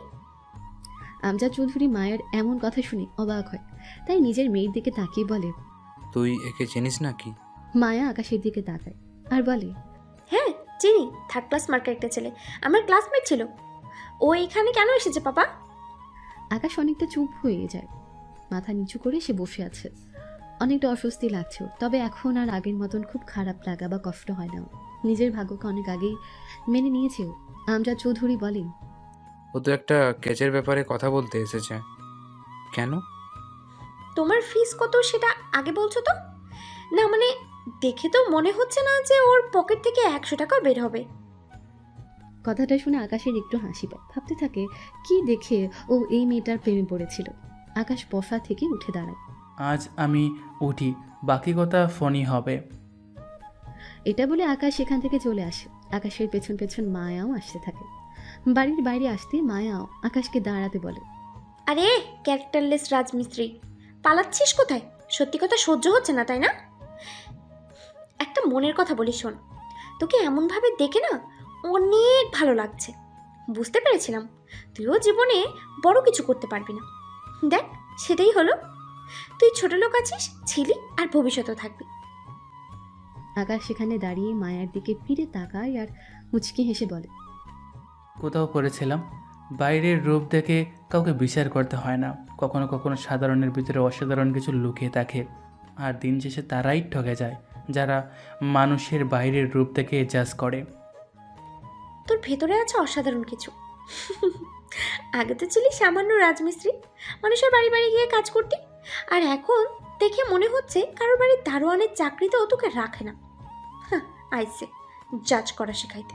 আমজাদ চৌধুরী মায়ের এমন কথা শুনে অবাক হয়, তাই নিজের মেয়ের দিকে তাকিয়ে বলে, তুই একে চিনিস নাকি? মায়া আকাশের দিকে তাকায় আর বলে, হ্যাঁ চিনি, 3rd ক্লাস মার্কের একটা ছেলে, আমার ক্লাসমেট ছিল। ও এখানে কেন এসেছে পাপা? আকাশ অনেকটা চুপ হয়ে যায়। মাথা নিচু করে সে বসে আছে। অনেকটা অস্বস্তি লাগছে, তবে এখন আর আগের মতন খুব খারাপ লাগা বা কষ্ট হয় না। নিজের ভাগ্যকে অনেক আগেই মেনে নিয়েছে ও। আমজাদ চৌধুরী বলেন, ও তো একটা কেচের ব্যাপারে কথা বলতে এসেছে। কেন? তোমার ফিস কত সেটা আগে বলছো তো? না মানে দেখে তো মনে হচ্ছে না যে ওর পকেট থেকে 100 টাকা বের হবে। কথাটা শুনে আকাশের একটু হাসি পায়। ভাবতে থাকে কি দেখে ও এই মেয়েটার প্রেমে পড়েছিল। আকাশ বসা থেকে উঠে দাঁড়ায়। আজ আমি উঠি, বাকি কথা ফোনই হবে। এটা বলে আকাশ সেখান থেকে চলে আসে। আকাশের পেছন পেছন মায়াও আসতে থাকে। বাড়ির বাইরে আসতে মায়াও আকাশকে দাঁড়াতে বলে, আরে ক্যারেক্টারলেস রাজমিস্ত্রি, পালাচ্ছিস কোথায়? সত্যি কথা সহ্য হচ্ছে না তাই না? একটা মনের কথা বলি শোন, তোকে এমনভাবে দেখে না অনেক ভালো লাগছে। বুঝতে পেরেছিলাম তুইও জীবনে বড় কিছু করতে পারবি না। দেখ সেটাই হলো, তুই ছোট লোক আছিস, ছিলি আর ভবিষ্যতেও থাকবি। আকাশ সেখানে দাঁড়িয়ে মায়ার দিকে ফিরে তাকায় আর মুচকি হেসে বলে, কোথাও পড়েছিলাম, বাইরের রূপ দেখে কাউকে বিচার করতে হয় না। কখনো কখনো সাধারণের ভিতরে অসাধারণ কিছু লুকিয়ে থাকে, আর দিন শেষে তারাই ঠকে যায় যারা মানুষের বাইরের রূপ দেখে জাজ করে। তোর ভেতরে আছে অসাধারণ কিছু। আগে তো ছিলি সামান্য রাজমিস্ত্রি, মানুষের বাড়ি বাড়ি গিয়ে কাজ করতি, আর এখন দেখে মনে হচ্ছে কারোর বাড়ির দারোয়ানের চাকরিতেও তোকে রাখে না। আইসে জাজ করা শেখাইতে।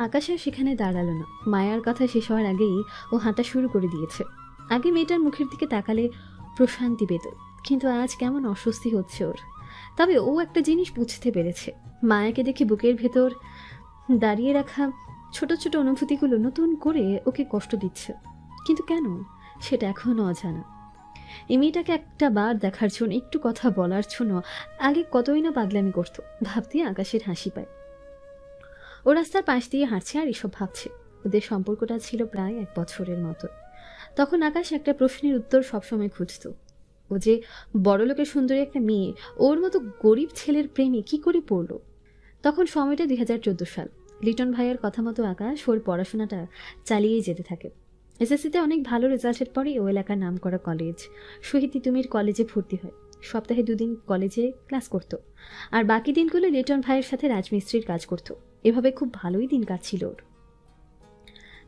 আকাশ আর সেখানে দাঁড়ালো না। মায়ার কথা শেষ হওয়ার আগেই ও হাঁটা শুরু করে দিয়েছে। আগে মেয়েটার মুখের দিকে তাকালে প্রশান্তি পেত, কিন্তু আজ কেমন অস্বস্তি হচ্ছে ওর। তবে ও একটা জিনিস বুঝতে পেরেছে, মায়াকে দেখে বুকের ভেতর দাঁড়িয়ে রাখা ছোট ছোট অনুভূতিগুলো নতুন করে ওকে কষ্ট দিচ্ছে। কিন্তু কেন সেটা এখনও অজানা। এই মেয়েটাকে একটা বার দেখার জন্য, একটু কথা বলার জন্য আগে কতই না পাগলামি করতো, ভাবতে আকাশের হাসি পায়। ও রাস্তার পাশ দিয়ে হাঁটছে আর এসব ভাবছে। ওদের সম্পর্কটা ছিল প্রায় 1 বছরের মতো। তখন আকাশ একটা প্রশ্নের উত্তর সবসময় খুঁজত। ও যে বড়লোকের সুন্দরী একটা মেয়ে, ওর মতো গরিব ছেলের প্রেমে কি করে পড়ল? তখন সময়টা 2014 সাল। লিটন ভাইয়ের কথা মতো আকাশ ওর পড়াশোনাটা চালিয়ে যেতে থাকে। এসএসসিতে অনেক ভালো রেজাল্টের পরে ও এলাকার নামকরা কলেজ শহীদ তিতুমির কলেজে ভর্তি হয়। সপ্তাহে 2 দিন কলেজে ক্লাস করত, আর বাকি দিনগুলো লিটন ভাইয়ের সাথে রাজমিস্ত্রির কাজ করত। এভাবে খুব ভালোই দিন কাটছিল ওর।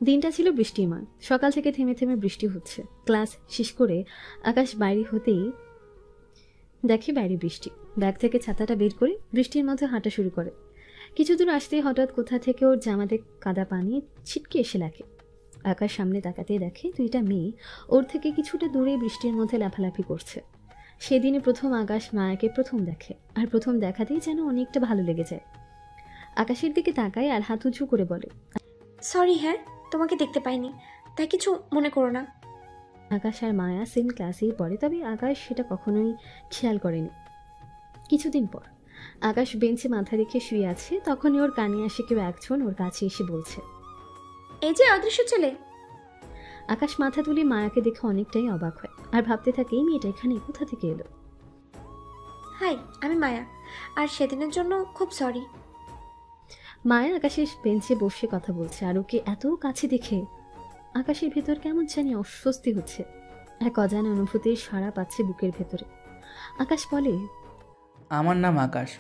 দিনটা ছিল বৃষ্টিময়। সকাল থেকে থেমে থেমে বৃষ্টি হচ্ছে। ক্লাস শেষ করে আকাশ বাইরে হতেই দেখে বাইরে বৃষ্টি। ব্যাগ থেকে ছাতাটা বের করে বৃষ্টির মধ্যে হাঁটা শুরু করে। কিছু দূর আসতেই হঠাৎ কোথা থেকে ওর জামাতে কাদা পানি ছিটকে এসে লাগে। আকাশ সামনে তাকাতে দেখে 2টা মেয়ে ওর থেকে কিছুটা দূরে বৃষ্টির মধ্যে লাফালাফি করছে। সেদিনে প্রথম আকাশ মায়াকে প্রথম দেখে, আর প্রথম দেখাতেই যেন অনেকটা ভালো লেগে যায়। আকাশের দিকে তাকায় আর হাত উঁচু করে বলে, সরি, হ্যাঁ তোমাকে দেখতে পাইনি, তাই কিছু মনে করো না। আকাশ আর মায়া সেম ক্লাসেই পড়ে, তবে আকাশ সেটা কখনোই খেয়াল করেনি। কিছুদিন পর আকাশ বেঞ্চে মাথা রেখে শুয়ে আছে। তখনই ওর কানে আসে কেউ একজন ওর কাছে এসে বলছে, এই যে অদৃশ্য ছেলে। আকাশ মাথা তুলে মায়াকে দেখে অনেকটাই অবাক হয় আর ভাবতে থাকে এই মেয়েটা এখানে কোথা থেকে এলো। হাই, আমি মায়া, আর সেদিনের জন্য খুব সরি। মায়া আকাশের বেঞ্চে বসে কথা বলছে, আর ওকে এত কাছে দেখে আকাশের ভেতর কেমন জানি অস্বস্তি হচ্ছে। এক অজানা অনুভূতির সাড়া পাচ্ছে বুকের ভেতরে। আকাশ বলে, আমার নাম আকাশ,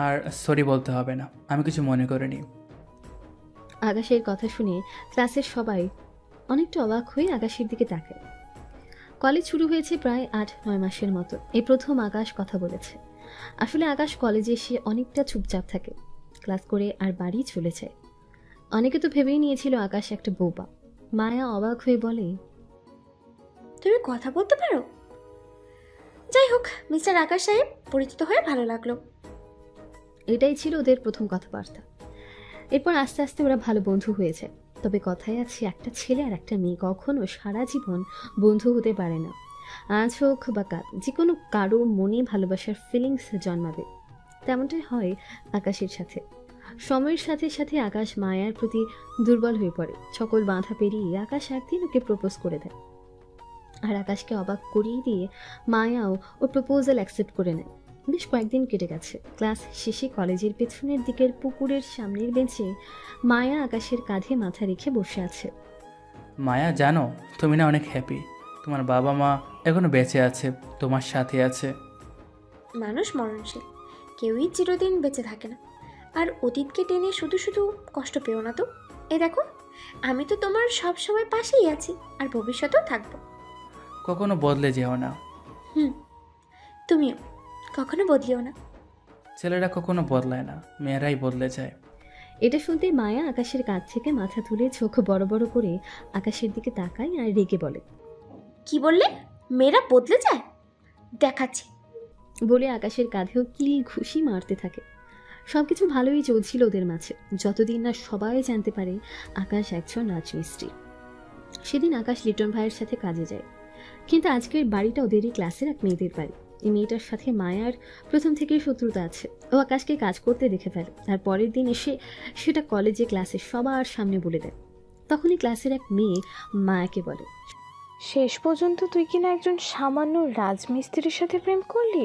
আর সরি বলতে হবে না, আমি কিছু মনে করিনি। আকাশের কথা শুনে ক্লাসের সবাই অনেকটা অবাক হয়ে আকাশের দিকে তাকায়। কলেজ শুরু হয়েছে প্রায় 8-9 মাসের মতো। এই প্রথম আকাশ কথা বলেছে। আসলে আকাশ কলেজে এসে অনেকটা চুপচাপ থাকে, ক্লাস করে আর বাড়ি চলে যায়। অনেকে তো ভেবেই নিয়েছিল আকাশ একটা বোবা। মায়া অবাক হয়ে বলে, তুমি কথা বলতে পারো? যাই হোক, মিস্টার আকাশ সাহেব, পরিচিত হয়ে ভালো লাগলো। এটাই ছিল ওদের প্রথম কথাবার্তা। এরপর আস্তে আস্তে ওরা ভালো বন্ধু হয়ে যায়। তবে কথায় আছে, একটা ছেলে আর একটা মেয়ে কখনো সারা জীবন বন্ধু হতে পারে না। আজ হোক বা কাল, যে কোনো কারো মনে ভালোবাসার ফিলিংস জন্মাবে। তেমনটাই হয় আকাশের সাথে। সময়ের সাথে সাথে আকাশ মায়ার প্রতি দুর্বল হয়ে পড়ে। সকল বাধা পেরিয়ে আকাশ একদিন ওকে প্রপোজ করে দেয়, আর আকাশকে অবাক করিয়ে দিয়ে মায়াও ও প্রপোজাল অ্যাকসেপ্ট করে নেয়। বেশ কয়েকদিন কেটে গেছে। ক্লাস শেষে কলেজের পেছনের দিকের পুকুরের সামনের বেঞ্চে মায়া আকাশের কাঁধে মাথা রেখে বসে আছে। মায়া, জানো তুমি না অনেক হ্যাপি। তোমার বাবা মা এখনো বেঁচে আছে, তোমার সাথে আছে। মানুষ মরণশীল, কেউই চিরদিন বেঁচে থাকে না। আর অতীতকে টেনে শুধু শুধু কষ্ট পেও না তো। এ দেখো, আমি তো তোমার সব সময় পাশেই আছি, আর ভবিষ্যতেও থাকবো। কখনো বদলে যেও না। তুমিও কখনো বদলিও না। ছেলেরা কখনো বদলায় না, মেয়েরাই বদলে যায়। এটা শুনতে মায়া আকাশের কাঁধ থেকে মাথা তুলে চোখ বড় বড় করে আকাশের দিকে তাকায় আর রেগে বলে, কি বললে? মেয়েরা বদলে যায়? দেখাচ্ছি। বলে আকাশের কাঁধেও কিল ঘুষি মারতে থাকে। সবকিছু ভালোই চলছিল ওদের মাঝে, যতদিন না সবাই জানতে পারে আকাশ একজন রাজমিস্ত্রি। সেদিন আকাশ লিটন ভাইয়ের সাথে কাজে যায়, কিন্তু আজকের বাড়িটা ওদেরই ক্লাসের এক মেয়েদের বাড়ি। এই মেয়েটার সাথে মায়ার প্রথম থেকেই শত্রুতা আছে। ও আকাশকে কাজ করতে দেখে ফেলে, আর পরের দিন এসে সেটা কলেজে ক্লাসে সবার সামনে বলে দেয়। তখনই ক্লাসের এক মেয়ে মায়াকে বলে, শেষ পর্যন্ত তুই কিনা একজন সামান্য রাজমিস্ত্রির সাথে প্রেম করলি?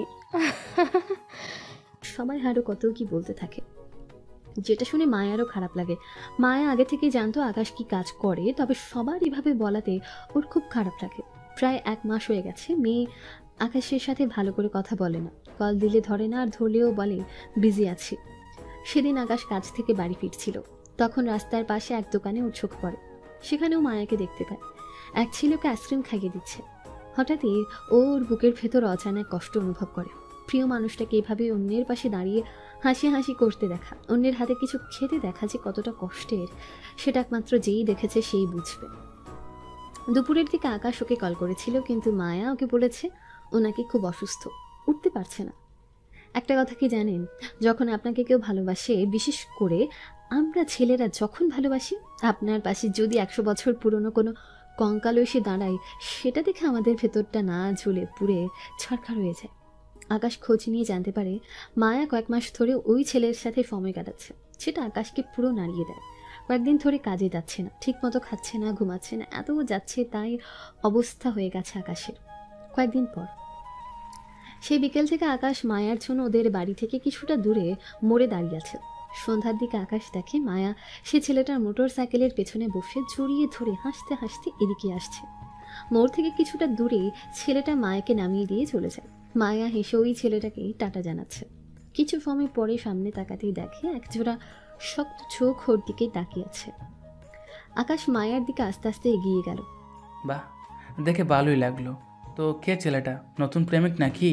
সবাই আরও কত কি বলতে থাকে, যেটা শুনে মায়ারও খারাপ লাগে। মায়া আগে থেকেই জানতো আকাশ কি কাজ করে, তবে সবার এভাবে বলাতে ওর খুব খারাপ লাগে। প্রায় 1 মাস হয়ে গেছে মেয়ে আকাশের সাথে ভালো করে কথা বলে না। কল দিলে ধরে না, আর ধরলেও বলে বিজি আছি। সেদিন আকাশ কাজ থেকে বাড়ি ফিরছিল, তখন রাস্তার পাশে এক দোকানে ওর চোখ পড়ে। সেখানেও মায়াকে দেখতে পায়। এক ছেলেকে আইসক্রিম খাইয়ে দিচ্ছে। হঠাৎই ওর বুকের ভেতর অজানা কষ্ট অনুভব করে। প্রিয় মানুষটাকে এভাবে অন্যের পাশে দাঁড়িয়ে হাসি হাসি করতে দেখা, অন্যের হাতে কিছু খেতে দেখা যে কতটা কষ্টের, সেটা একমাত্র যেই দেখেছে সেই বুঝবে। দুপুরের দিকে আকাশ ওকে কল করেছিল, কিন্তু মায়া ওকে বলেছে ও নাকি খুব অসুস্থ, উঠতে পারছে না। একটা কথা কি জানেন, যখন আপনাকে কেউ ভালোবাসে, বিশেষ করে আমরা ছেলেরা যখন ভালোবাসি, আপনার পাশে যদি 100 বছর পুরনো কোনো কঙ্কাল এসে দাঁড়ায়, সেটা দেখে আমাদের ভেতরটা না ঝুলে পুড়ে ছারখার হয়ে যায়। আকাশ খোঁজ নিয়ে জানতে পারে মায়া কয়েক মাস ধরে ওই ছেলের সাথে সময় কাটাচ্ছে। সেটা আকাশকে পুরো নাড়িয়ে দেয়। কয়েকদিন ধরে কাজে যাচ্ছে না, ঠিক মতো খাচ্ছে না, ঘুমাচ্ছে না, এত যাচ্ছে তাই অবস্থা হয়ে গেছে আকাশের। কয়েকদিন পর সেই বিকেল থেকে আকাশ মায়ার জন্য ওদের বাড়ি থেকে কিছুটা দূরে মোড়ে দাঁড়িয়ে আছে। সন্ধ্যার দিকে আকাশ দেখে মায়া সে ছেলেটার মোটর সাইকেলের পেছনে বসে জড়িয়ে ধরে হাসতে হাসতে এদিকে আসছে। মোড় থেকে কিছুটা দূরে ছেলেটা মায়াকে নামিয়ে দিয়ে চলে যায়। মায়া হেসে ওই ছেলেটাকে টাটা জানাচ্ছে। কিছু সময় পরে সামনে তাকাতেই দেখে একজোড়া শক্ত চোখ ওর দিকে তাকিয়ে আছে। আকাশ মায়ার দিকে আস্তে আস্তে এগিয়ে গেল। বাহ, দেখে ভালোই লাগলো। তো কে ছেলেটা, নতুন প্রেমিক নাকি?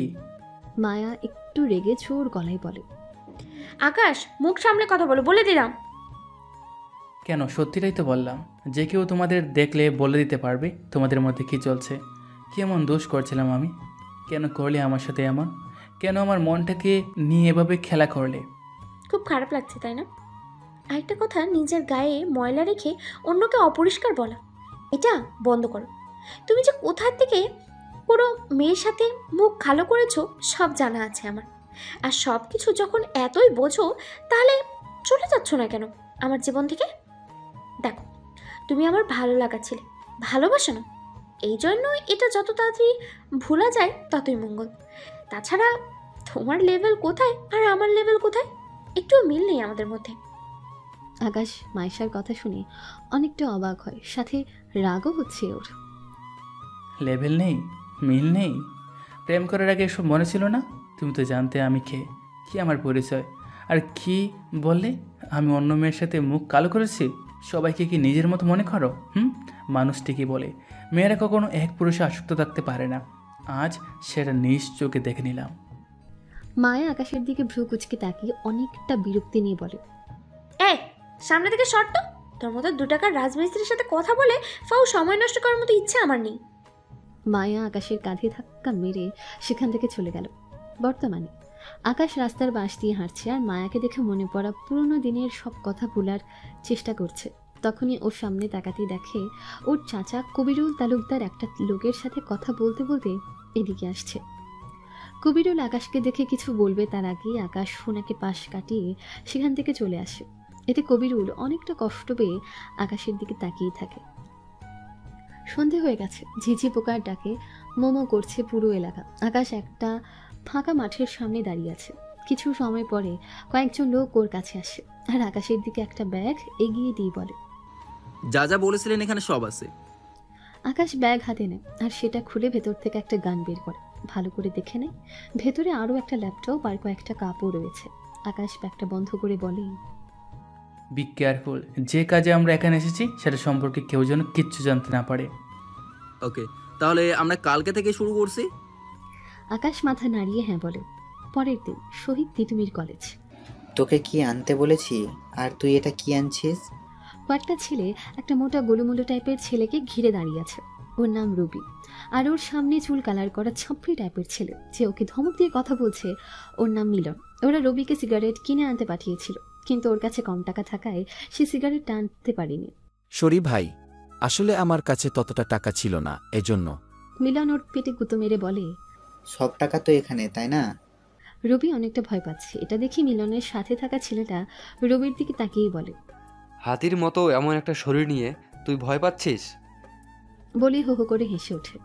মায়া একটু রেগে জোর গলায় বলে। আকাশ, মুখ সামলে কথা বলো, বলে দিলাম। কেন, সত্যিটাই তো বললাম। যে কেউ তোমাদের দেখলে বলে দিতে পারবে তোমাদের মধ্যে কি চলছে। কেমন দোষ করছিলাম আমি? কেন করলে আমার সাথে এমন? কেন আমার মনটাকে নিয়ে এভাবে খেলা করলে? খুব খারাপ লাগছে তাই না? আরেকটা কথা, নিজের গায়ে ময়লা রেখে অন্যকে অপরিষ্কার বলা, এটা বন্ধ করো। তুমি যে কোথা থেকে কোনো মেয়ের সাথে মুখ ভালো করেছো সব জানা আছে আমার। আর সব কিছু যখন এতই বোঝো, তাহলে চলে যাচ্ছ না কেন আমার জীবন থেকে? দেখো, তুমি আমার ভালো লাগা ছিলে, ভালোবাসো না? এই জন্য এটা যত তাড়াতাড়ি ভোলা যায় ততই মঙ্গল। তাছাড়া তোমার লেভেল কোথায় আর আমার লেভেল কোথায়, একটুও মিল নেই আমাদের মধ্যে। আকাশ মাইশার কথা শুনে অনেকটা অবাক হয়, সাথে রাগও হচ্ছে ওর। লেভেল নেই, মিল নেই? প্রেম করার আগে এসব মনে ছিল না? তুমি তো জানতে আমি কে, কি আমার পরিচয়। আর কি বললে আমি অন্য মেয়ের সাথে মুখ কালো করেছি? সবাইকে কি নিজের মতো মনে করো? মানুষ ঠিকই বলে মেয়েরা কখনো এক পুরুষে আসক্ত থাকতে পারে না। আজ সেটা নিজ চোখে দেখে নিলাম। মায়া আকাশের দিকে ভ্রু কুচকে তাকিয়ে অনেকটা বিরক্তি নিয়ে বলে, এই সামনে থেকে শর্ট। তোর মতো 2 টাকার রাজমিস্ত্রির সাথে কথা বলে ফাও সময় নষ্ট করার মতো ইচ্ছে আমার নেই। মায়া আকাশের কাঁধে ধাক্কা মেরে সেখান থেকে চলে গেল। বর্তমানে আকাশ রাস্তার বাঁশ দিয়ে হাঁটছে আর মায়াকে দেখে মনে পড়া পুরনো দিনের সব কথা ভোলার চেষ্টা করছে। তখনই ওর সামনে তাকাতেই দেখে ওর চাচা কবিরুল তালুকদার একটা লোকের সাথে কথা বলতে বলতে এদিকে আসছে। কবিরুল আকাশকে দেখে কিছু বলবে তার আগেই আকাশ সোনাকে পাশ কাটিয়ে সেখান থেকে চলে আসে। এতে কবিরুল অনেকটা কষ্ট পেয়ে আকাশের দিকে তাকিয়ে থাকে। সন্ধে হয়ে গেছে, ঝিঝি পোকার ডাকে মোমো করছে পুরো এলাকা। আকাশ একটা ফাঁকা মাঠের সামনে দাঁড়িয়ে আছে। কিছু সময় পরে কয়েকজন লোক ওর কাছে আসে আর আকাশের দিকে একটা ব্যাগ এগিয়ে দিয়ে বলে, যা যা বলেছিলেন এখানে সব আছে। আকাশ ব্যাগ হাতে নেয় আর সেটা খুলে ভেতর থেকে একটা গান বের করে। ভালো করে দেখে নেয়, ভেতরে আরও একটা ল্যাপটপ আর কয়েকটা কাপড় রয়েছে। আকাশ ব্যাগটা বন্ধ করে বলে, বি কেয়ারফুল। যে কাজে আমরা এখানে এসেছি সেটা সম্পর্কে কেউ যেন কিচ্ছু জানতে না পারে। ওকে, তাহলে আমরা কালকে থেকে শুরু করছি। আকাশ মাথা নাড়িয়ে হ্যাঁ বলে। পরের দিন শহীদ তিতুমির কলেজ। তোকে কি আনতে বলেছি আর তুই এটা কি আনছিস? কয়েকটা ছেলে একটা মোটা গোলুমোলু টাইপের ছেলেকে ঘিরে দাঁড়িয়ে আছে। ওর নাম রুবি। আর ওর সামনে চুল কালার করা ছাপড়ি টাইপের ছেলে যে ওকে ধমক দিয়ে কথা বলছে, ওর নাম মিলন। ওরা রবিকে সিগারেট কিনে আনতে পাঠিয়েছিল, কিন্তু ওর কাছে কম টাকা থাকায় সে সিগারেট আনতে পারেনি। সরি ভাই, আসলে আমার কাছে ততটা টাকা ছিল না, এজন্য। মিলন ওর পেটে গুঁতো মেরে বলে, সব টাকা তো এখানে, তাই না? রবি অনেকটা ভয় পাচ্ছে। এটা দেখি মিলনের সাথে থাকা ছেলেটা রবির দিকে তাকিয়ে বলে, হাতির মতো এমন একটা শরীর নিয়ে তুই ভয় পাচ্ছিস? বলে হো হো করে হেসে ওঠে।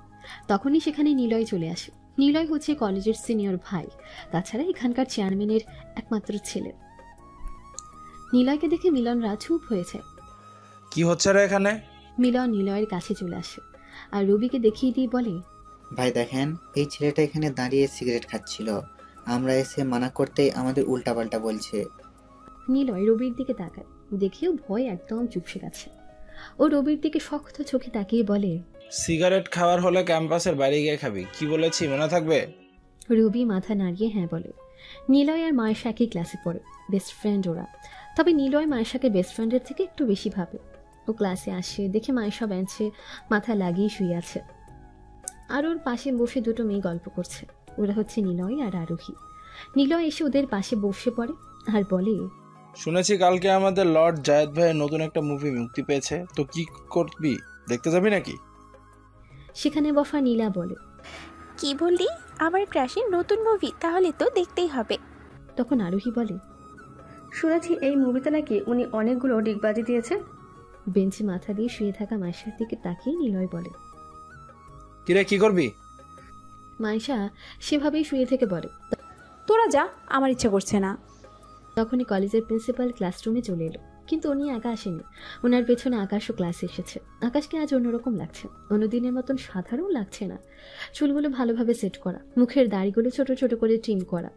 তখনই সেখানে নিলয় চলে আসে। নিলয় হচ্ছে কলেজের সিনিয়র ভাই, তাছাড়া এখানকার চেয়ারম্যানের একমাত্র ছেলে। নিলয়কে দেখে মিলনরা চুপ হয়েছে। কি হচ্ছে রে এখানে? মিলন নিলয়ের কাছে চলে আসে আর রবিকে দেখিয়ে দিয়ে বলে, ভাই দেখেন, এই ছেলেটা এখানে দাঁড়িয়ে সিগারেট খাচ্ছিল, আমরা এসে মানা করতেই আমাদের উল্টাপাল্টা বলছে। নিলয় রবির দিকে তাকায়, দেখেও ভয় একদম চুপসে গেছে। ও রবির দিকে শক্ত চোখে তাকিয়ে বলে, সিগারেট খাওয়ার হলে ক্যাম্পাসের বাইরে গিয়ে খাবি, কি বলেছি মনে থাকবে? রবি মাথা নাড়িয়ে হ্যাঁ বলে। নিলয় আর মায়েশা একই ক্লাসে পড়ে, বেস্ট ফ্রেন্ড ওরা। তবে নিলয় মায়েশাকে বেস্ট ফ্রেন্ডের থেকে একটু বেশি ভাবে। ও ক্লাসে আসে দেখে মায়েশা বেঞ্চে মাথা লাগিয়ে শুয়ে আছে আর ওর পাশে বসে দুটো মেয়ে গল্প করছে। ওরা হচ্ছে নিলয় আর আরোহী। নিলয় এসে ওদের পাশে বসে পড়ে আর বলে, শুনেছি কালকে আমাদের লর্ড জায়েদ ভাইয়ের নতুন একটা মুভি মুক্তি পেয়েছে, তো কি করবি, দেখতে যাবি নাকি? সেখানে বসা নীলা বলে, কি বললি? আমার ক্রাশের নতুন মুভি, তাহলে তো দেখতেই হবে। তখন আরোহী বলে, শুনেছি এই মুভিতে নাকি উনি অনেকগুলো ডিগবাজি দিয়েছে। বেঞ্চে মাথা দিয়ে শুয়ে থাকা মাইশার দিকে তাকিয়ে নিলয় বলে, কিরে কি করবি? মাইশা সেভাবেই শুয়ে থেকে বলে, তোরা যা, আমার ইচ্ছা করছে না। তখনই কলেজের প্রিন্সিপাল ক্লাসরুমে চলে এলো, কিন্তু উনি একা আসেনি। ওনার পেছনে আকাশও ক্লাসে এসেছে। আকাশকে আজ অন্যরকম লাগছে, অন্যদিনের মতন সাধারণ লাগছে না। চুলগুলো ভালোভাবে সেট করা, মুখের দাড়িগুলো ছোট ছোট করে ট্রিম করা,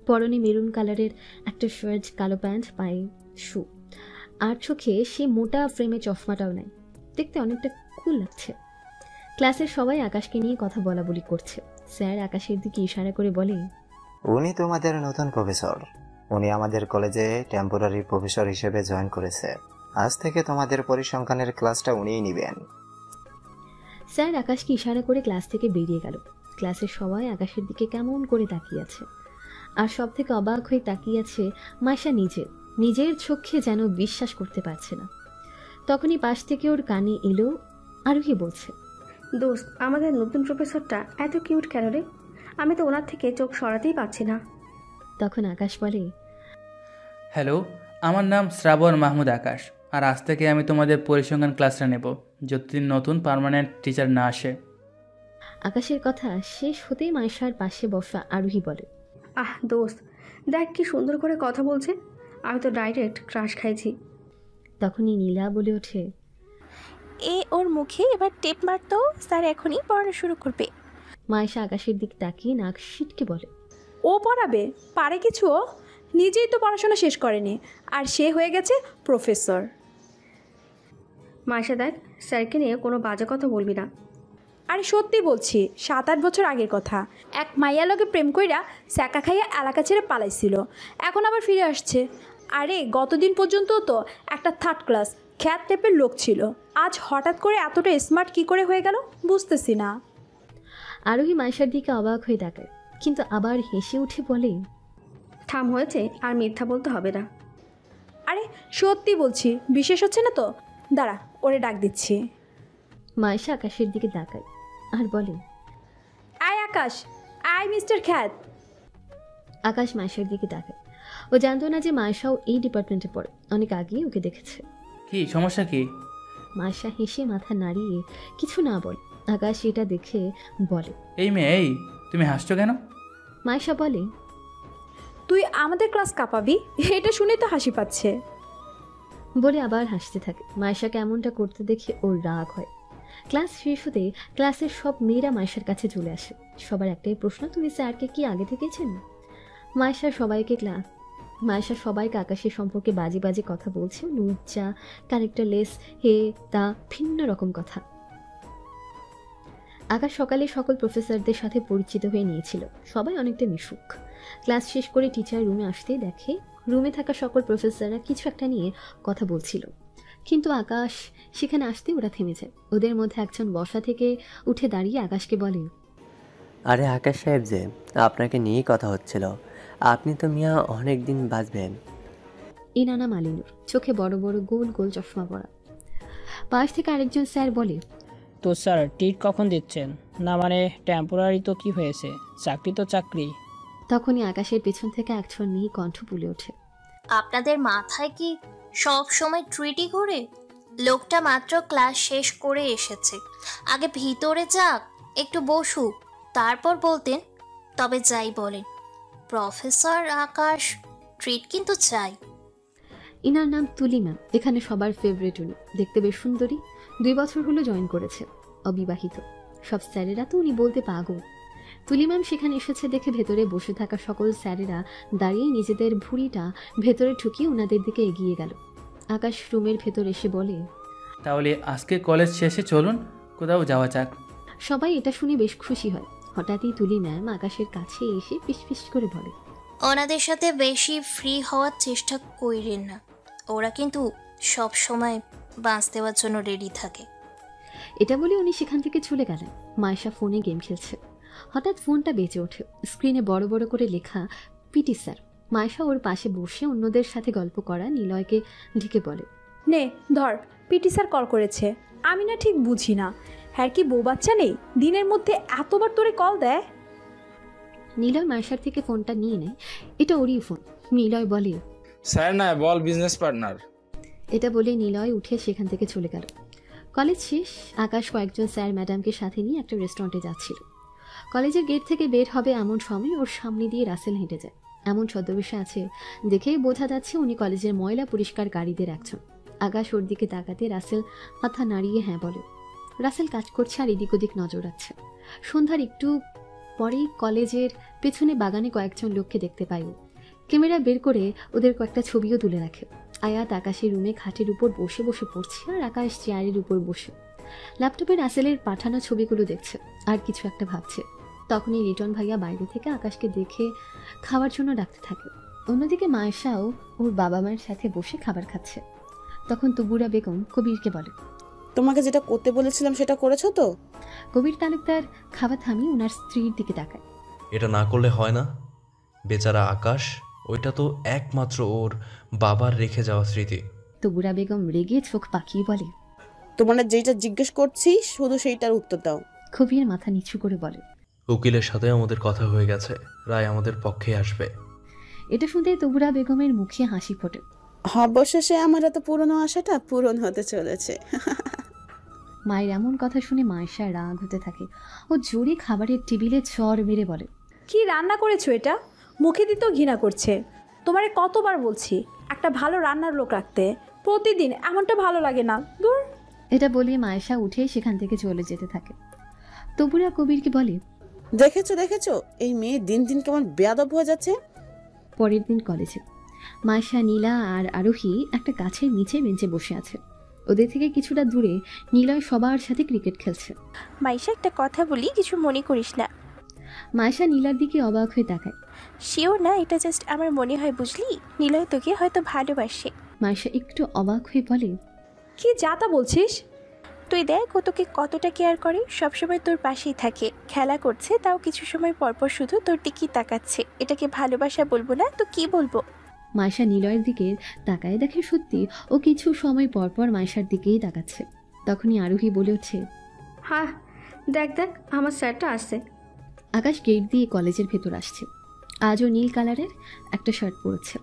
পরনে মেরুন কালারের একটা শার্ট, কালো প্যান্ট, পায়ে শু, আর চোখে সে মোটা ফ্রেমে চশমাটাও নাই। দেখতে অনেকটা কুল লাগছে। ক্লাসের সবাই আকাশকে নিয়ে কথা বলা বলি করছে। স্যার আকাশের দিকে ইশারা করে বলে, উনি তোমাদের নতুন প্রফেসর। উনি আমাদের কলেজে টেম্পোরারি প্রফেসর হিসেবে জয়েন করেছে। আজ থেকে তোমাদের পরিসংখ্যানের ক্লাসটা উনিই নেবেন। স্যার আকাশকে ইশারা করে ক্লাস থেকে বেরিয়ে গেল। ক্লাসের সবাই আকাশের দিকে কেমন করে তাকিয়ে আছে, আর সব থেকে অবাক হয়ে তাকিয়ে আছে মাইশা নিজের চোখে যেন বিশ্বাস করতে পারছে না। তখনই পাশ থেকে ওর কানে এলো আরোহী বলছে, দোস্ত, আমাদের নতুন প্রফেসরটা এত কিউট কেন রে? আমি তো ওনার থেকে চোখ সরাতেই পারছি না। তখন আকাশ বলে, হ্যালো, আমার নাম শ্রাবণ মাহমুদ আকাশ, আর আজ থেকে আমি তোমাদের পরিসংখ্যান ক্লাসটা নেব, যতদিন নতুন পার্মানেন্ট টিচার না আসে। আকাশের কথা শেষ হতেই মাইশার পাশে বসা আরোহী বলে, আহ দোস্ত, দেখ কি সুন্দর করে কথা বলছে, আমি তো ডাইরেক্ট ক্রাশ খাইছি। তখনই নীলা বলে ওঠে, এ ওর মুখে এবার টেপ মারতো, স্যার এখনই পড়ানো শুরু করবে। মাইশা আকাশের দিক তাকিয়ে নাক সিটকে বলে, ও পড়াবে? পারে কিছু? ও নিজেই তো পড়াশোনা শেষ করেনি, আর সে হয়ে গেছে প্রফেসর। মাইশা দেখ, স্যারকে নিয়ে কোনো বাজে কথা বলবি না। আরে সত্যি বলছি, 7-8 বছর আগের কথা। এক মাইয়া লগে প্রেম কইরা স্যাকা খাইয়া এলাকা ছেড়ে পালাইছিল, এখন আবার ফিরে আসছে। আরে গতদিন পর্যন্ত তো একটা থার্ড ক্লাস খ্যাত টাইপের লোক ছিল, আজ হঠাৎ করে এতটা স্মার্ট কি করে হয়ে গেল বুঝতেছি না। আরোহী মাইশার দিকে অবাক হয়ে তাকায়, কিন্তু আবার হেসে উঠে বলে, থাম, হয়েছে, আর মিথ্যা বলতে হবে না। আরে সত্যি বলছি, বিশেষ হচ্ছে না তো, দাঁড়া ওরে ডাক দিচ্ছি। মাইশা আকাশের দিকে তাকায় আর বলে, আয় আকাশ, আয় মিস্টার খ্যাত। আকাশ মাইশার দিকে তাকায়। ও জানতো না যে মাইশাও এই ডিপার্টমেন্টে পড়ে, অনেক আগেই ওকে দেখেছে। কি সমস্যা কি? মাইশা হেসে মাথা নাড়িয়ে কিছু না বলে। আকাশ এটা দেখে বলে, এই মেয়ে, এই তুমি হাসছো কেন? মাইশা বলে, তুই আমাদের ক্লাস কাঁপাবি, এটা শুনে তো হাসি পাচ্ছে বলে আবার হাসতে থাকে। মাইশাকে এমনটা করতে দেখে ওর রাগ হয়। ক্লাস শেষ হতে ক্লাসের সব মেয়েরা মাইশার কাছে চলে আসে। সবার একটাই প্রশ্ন, তুমি স্যারকে কি আগে থেকেই চেনো? মাইশা সবাইকে আকাশের সম্পর্কে বাজে বাজে কথা বলছে, লুচ্চা, ক্যারেক্টারলেস, হে তা ভিন্ন রকম কথা। আকাশ সকালে সকল প্রফেসরদের সাথে পরিচিত হয়ে নিয়েছিল। সবাই অনেকটা মিশুক। ক্লাস শেষ করে টিচার রুমে আসতেই দেখে রুমে থাকা সকল প্রফেসররা কিছু একটা নিয়ে কথা বলছিল, কিন্তু আকাশ সেখানে আসতে ওরা থেমে যায়। ওদের মধ্যে একজন বসা থেকে উঠে দাঁড়িয়ে আকাশকে বলে, আরে আকাশ সাহেব, যে আপনাকে নিয়েই কথা হচ্ছিল, আপনি তো মিয়া অনেক দিন বাঁচবেন। ইনানা মালিনুর, চোখে বড় বড় গোল গোল চশমা পরা। পাশ থেকে আরেকজন স্যার বলে, তো স্যার টিট কখন দিচ্ছেন? না মানে টেম্পোরারি তো কি হয়েছে, চাকরি তো চাকরি। তখনই আকাশের পেছন থেকে একজন নিয়ে কণ্ঠ পুলে ওঠে, আপনাদের মাথায় কি সব সময় ট্রিটই ঘোরে? লোকটা মাত্র ক্লাস শেষ করে এসেছে, আগে ভিতরে যাক, একটু বসুক, তারপর বলতেন। তবে যাই বলেন, প্রফেসর আকাশ ট্রিট কিন্তু চাই। ইনার নাম তুলি ম্যাম, এখানে সবার ফেভারিট উনি। দেখতে বেশ সুন্দরী, 2 বছর হলো জয়েন করেছে, অবিবাহিত। সব স্যারেরা তো উনি বলতে পাগল। তুলি ম্যাম সেখানে এসেছে দেখে ভেতরে বসে থাকা সকল স্যারেরা দাঁড়িয়ে নিজেদের ভুঁড়িটা ভেতরে ঠুকিয়ে ওনাদের দিকে এগিয়ে গেল। আকাশ রুমের ভেতর এসে বলে, তাহলে আজকে কলেজ শেষে চলুন কোথাও যাওয়া যাক। সবাই এটা শুনে বেশ খুশি হয়। হঠাৎই তুলি ম্যাম আকাশের কাছে এসে ফিসফিস করে বলে, ওনাদের সাথে বেশি ফ্রি হওয়ার চেষ্টা করেন না, ওরা কিন্তু সব সময় বাঁচ দেওয়ার জন্য রেডি থাকে। এটা বলে উনি সেখান থেকে চলে গেলেন। মাইশা ফোনে গেম খেলছে। হঠাৎ ফোনটা বেজে ওঠে। স্ক্রিনে বড় বড় করে লেখা পিটি স্যার। মাইশা ওর পাশে বসে অন্যদের সাথে গল্প করা নিলয়কে ঢেকে বলে, নে ধর, পিটি স্যার কল করেছে। আমি না ঠিক বুঝি না, হ্যাঁ কি বউ বাচ্চা নেই? দিনের মধ্যে এতবার তোরে কল দেয়? নিলয় মায়েশার থেকে ফোনটা নিয়ে নেয়। এটা ওরই ফোন। নিলয় বলে, স্যার না, বল বিজনেস পার্টনার। এটা বলে নিলয় উঠে সেখান থেকে চলে গেল। কলেজ শেষ। আকাশ কয়েকজন স্যার ম্যাডামকে সাথে নিয়ে একটা রেস্টুরেন্টে যাচ্ছিল। কলেজের গেট থেকে বের হবে এমন সময় ওর সামনে দিয়ে রাসেল হেঁটে যায়। এমন ছদ্মবেশে আছে দেখেই বোঝা যাচ্ছে উনি কলেজের ময়লা পরিষ্কার গাড়িদের একজন। আকাশ ওর দিকে তাকাতে রাসেল মাথা নাড়িয়ে হ্যাঁ বলে। রাসেল কাজ করছে আর এদিক ওদিক নজর রাখছে। সন্ধ্যার একটু পরেই কলেজের পেছনে বাগানে কয়েকজন লোককে দেখতে পাই ও। ক্যামেরা বের করে ওদের কয়েকটা ছবিও তুলে রাখে। আয়াত আকাশের রুমে খাটের উপর বসে বসে পড়ছে আর আকাশ চেয়ারের উপর বসে ল্যাপটপে রাসেলের পাঠানো ছবিগুলো দেখছে আর কিছু একটা ভাবছে। তখনই রিটন ভাইয়া বাইরে থেকে আকাশকে দেখে খাওয়ার জন্য ডাকতে থাকে। অন্যদিকে মায়েশাও ওর বাবা মায়ের সাথে বসে খাবার খাচ্ছে। তখন তবুরা বেগম কবিরকে বলে, তোমাকে যেটা করতে বলেছিলাম সেটা করেছো তো? কবির তালুকদার খাবার থামিয়ে ওনার স্ত্রীর দিকে তাকায়। এটা না করলে হয় না? বেচারা আকাশ, ওইটা তো একমাত্র ওর বাবার রেখে যাওয়া স্মৃতি। তবুরা বেগম রেগে চোখ পাকিয়ে বলে, তোমার যেটা জিজ্ঞেস করছি শুধু সেইটার উত্তর দাও। কবির মাথা নিচু করে বলে, উকিলের সাথে আমাদের কথা হয়ে গেছে, রায় আমাদের পক্ষে আসবে। এটা শুনতে তবুরা বেগমের মুখে হাসি ফোটে। অবশেষে আমার এত পুরনো আশাটা পূরণ হতে চলেছে। মায়ের এমন কথা শুনে মায়েশার রাগ হতে থাকে। ও জোরে খাবারের টেবিলে চড় মেরে বলে, কি রান্না করেছো এটা? মুখে দিতেও ঘৃণা করছে। তোমারে কতবার বলছি একটা ভালো রান্নার লোক রাখতে, প্রতিদিন এমনটা ভালো লাগে না। দূর। এটা বলে মায়েশা উঠে সেখান থেকে চলে যেতে থাকে। তবুরা কবিরকে বলে, দেখেছো এই মেয়ে দিন দিন কেমন বেয়াদব হয়ে যাচ্ছে। পরের দিন কলেজে মায়েশা, নীলা আর আরোহী একটা গাছের নিচে বেঞ্চে বসে আছে। ওদের থেকে কিছুটা দূরে নীলয় সবার সাথে ক্রিকেট খেলছে। মাইশা, একটা কথা বলি, কিছু মনে করিস না। মায়েশা নীলার দিকে অবাক হয়ে তাকায়। শিওর না, এটা জাস্ট আমার মনে হয়, বুঝলি? নীলয় তোকে হয়তো ভালোবাসে। মায়েশা একটু অবাক হয়ে বলে, কি যাতা বলছিস? তুই দেখ ও তোকে কতটা কেয়ার করে, সবসময় তোর পাশেই থাকে, খেলা করছে তাও কিছু সময় পরপর শুধু তোর দিকেই তাকাচ্ছে। এটাকে ভালোবাসা বলবো না তো কি বলবো? মায়েশা নীলয়ের দিকে তাকায়, দেখে সত্যি ও কিছু সময় পরপর মায়েশার দিকেই তাকাচ্ছে। তখনই আরোহী বলে ওঠে, হ্যাঁ দেখ আমার স্যারটা আসছে। আকাশ গেট দিয়ে কলেজের ভেতর আসছে। আজও নীল কালারের একটা শার্ট পরেছে,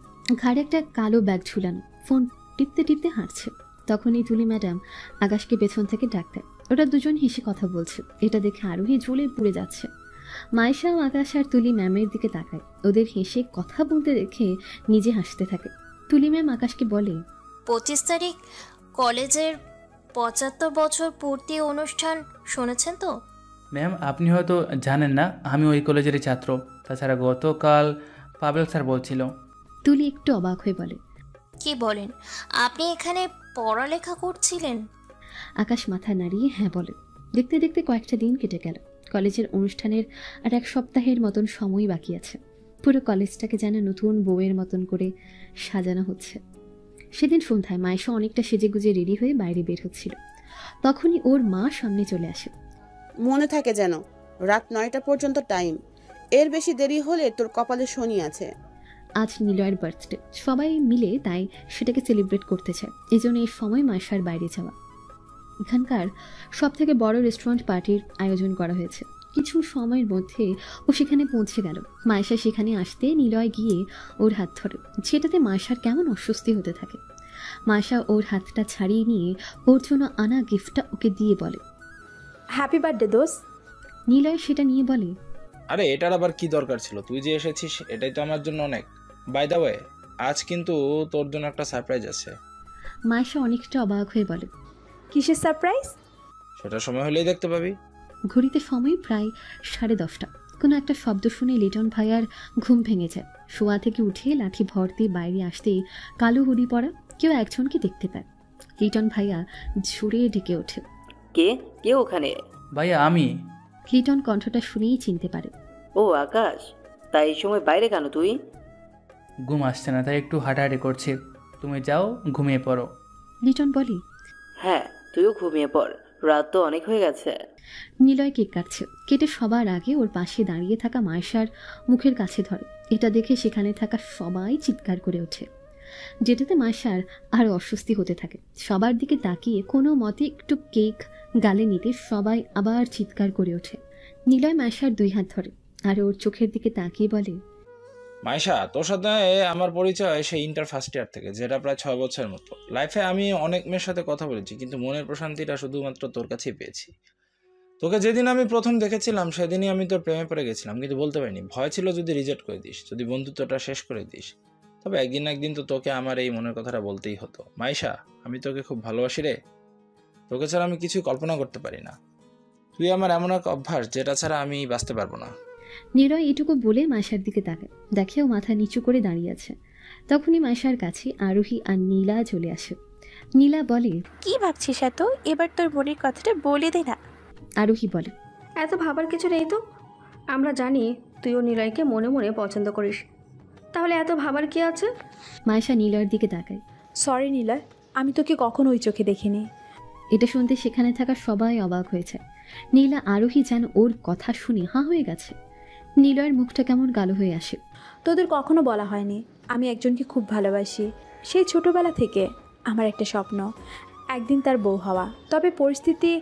ঘাড়ে একটা কালো ব্যাগ ঝুলানো, ফোন টিপতে টিপতে হাঁটছে। তখনই তুলি ম্যাডাম আকাশকে পেছন থেকে ডাক দেয়। ওরা দুজন হেসে কথা বলছে। এটা দেখে আরোহী জ্বলে পুড়ে যাচ্ছে। মায়েশা ও আকাশ আর তুলি ম্যামের দিকে তাকায়। ওদের হেসে কথা বলতে দেখে নিজে হাসতে থাকে। তুলি ম্যাম আকাশকে বলে, 25 তারিখ কলেজের 75 বছর পূর্তি অনুষ্ঠান শুনেছেন তো? ম্যাম, আপনি হয়তো জানেন না, আমি ওই কলেজেরই ছাত্র। তাছাড়া গতকাল পাবেল স্যার বলছিল। তুলি একটু অবাক হয়ে বলে, কি বলেন? আপনি এখানে পড়ালেখা করছিলেন? আকাশ মাথা নাড়িয়ে হ্যাঁ বলে। দেখতে দেখতে কয়েকটা দিন কেটে গেল। কলেজের অনুষ্ঠানের আর এক সপ্তাহের মতন সময় বাকি আছে। পুরো কলেজটাকে যেন নতুন বউয়ের মতন করে সাজানো হচ্ছে। সেদিন সন্ধ্যায় মায়েশা অনেকটা সেজেগুজে রেডি হয়ে বাইরে বের হচ্ছিল। তখনই ওর মা সামনে চলে আসে। মনে থাকে যেন রাত 9টা পর্যন্ত টাইম, এর বেশি দেরি হলে তোর কপালে শনি আছে। আজ নিলয়ের বার্থডে, সবাই মিলে তাই সেটাকে সেলিব্রেট করতে চায়। এই জন্য এই সময় মায়েশার বাইরে যাওয়া। এখানকার সব থেকে বড় রেস্টুরেন্ট পার্টির আয়োজন করা হয়েছে। কিছু সময়ের মধ্যে ও সেখানে পৌঁছে গেল। মায়েশা সেখানে আসতে নিলয় গিয়ে ওর হাত ধরে, যেটাতে মায়েশার কেমন অস্বস্তি হতে থাকে। মায়েশা ওর হাতটা ছাড়িয়ে নিয়ে ওর জন্য আনা গিফটটা ওকে দিয়ে বলে, হ্যাপি বার্থডে দোস্ত। নিলয় সেটা নিয়ে বলে, আরে এটার আবার কি দরকার ছিল? তুই যে এসেছিস এটাই তো আমার জন্য অনেক। বাই দ্য ওয়ে, আজ কিন্তু তোর জন্য একটা সারপ্রাইজ আছে। মায়েশা অনেকটা অবাক হয়ে বলে, কিসের সারপ্রাইজ? সেটা সময় হলেই দেখতে পাবি। ঘড়িতে সময় প্রায় 10:30। কোনো একটা শব্দ শুনে লিটন ভাইয়ার ঘুম ভেঙে যায়। শোয়া থেকে উঠে লাঠি ভর দিয়ে বাইরে আসতেই কালো হুডি পরা কেউ একজনকে দেখতে পায়। লিটন ভাইয়া ঝুড়ে ডেকে ওঠে, কে ওখানে? ভাইয়া আমি। লিটন কণ্ঠটা শুনেই চিনতে পারে। ও আকাশ, তাই এই সময় বাইরে কেন তুই? ঘুম আসছে না তাই একটু হাঁটাহাঁটি করছি। তুমি যাও ঘুমিয়ে পড়ো। লিটন বলে, হ্যাঁ তুইও ঘুমিয়ে পড়, রাত তো অনেক হয়ে গেছে। নিলয় কেক কাটছে। কেটে সবার আগে ওর পাশে দাঁড়িয়ে থাকা মায়েশার মুখের কাছে ধরে। এটা দেখে সেখানে থাকা সবাই চিৎকার করে ওঠে। যেটাতে মায়েশার আরও অস্বস্তি হতে থাকে। সবার দিকে তাকিয়ে কোনো মতে একটু কেক গালে নিতে সবাই আবার চিৎকার করে ওঠে। নিলয় মায়েশার 2 হাত ধরে আর ওর চোখের দিকে তাকিয়ে বলে, মাইশা, তোর সাথে আমার পরিচয় সেই ইন্টার ফার্স্ট ইয়ার থেকে, যেটা প্রায় 6 বছরের মতো। লাইফে আমি অনেক মেয়ের সাথে কথা বলেছি, কিন্তু মনের প্রশান্তিটা শুধুমাত্র তোর কাছেই পেয়েছি। তোকে যেদিন আমি প্রথম দেখেছিলাম সেদিনই আমি তোর প্রেমে পড়ে গেছিলাম, কিন্তু বলতে পারিনি। ভয় ছিল যদি রিজেক্ট করে দিস, যদি বন্ধুত্বটা শেষ করে দিস। তবে একদিন না একদিন তো তোকে আমার এই মনের কথাটা বলতেই হতো। মাইশা, আমি তোকে খুব ভালোবাসি রে। তোকে ছাড়া আমি কিছু কল্পনা করতে পারি না। তুই আমার এমন এক অভ্যাস যেটা ছাড়া আমি বাঁচতে পারবো না। নিলয় এটুকু বলে মায়েশার দিকে তাকায়, দেখেও মাথা নিচু করে দাঁড়িয়ে আছে। তখনই মায়েশার কাছে আরোহী আর নীলা চলে আসে। নীলা বলে, কি ভাবছিস এত? এবার তোর বোনের কথাটা বলে দে না। আরোহী বলে, এত ভাবার কিছু নেই তো। আমরা জানি তুইও নিলয়কে মনে মনে পছন্দ করিস, তাহলে এত ভাবার কি আছে? মায়েশা নীলয়ের দিকে তাকায়। সরি নিলয়, আমি তোকে কখনো ওই চোখে দেখিনি। এটা শুনতে সেখানে থাকা সবাই অবাক হয়েছে। নীলা আরোহী যেন ওর কথা শুনে হাঁ হয়ে গেছে। নিলয়ের মুখটা কেমন কালো হয়ে আসে। তোদের কখনো বলা হয়নি আমি একজনকে খুব ভালোবাসি। সেই ছোটবেলা থেকে আমার একটা স্বপ্ন একদিন তার বউ হওয়া। তবে পরিস্থিতি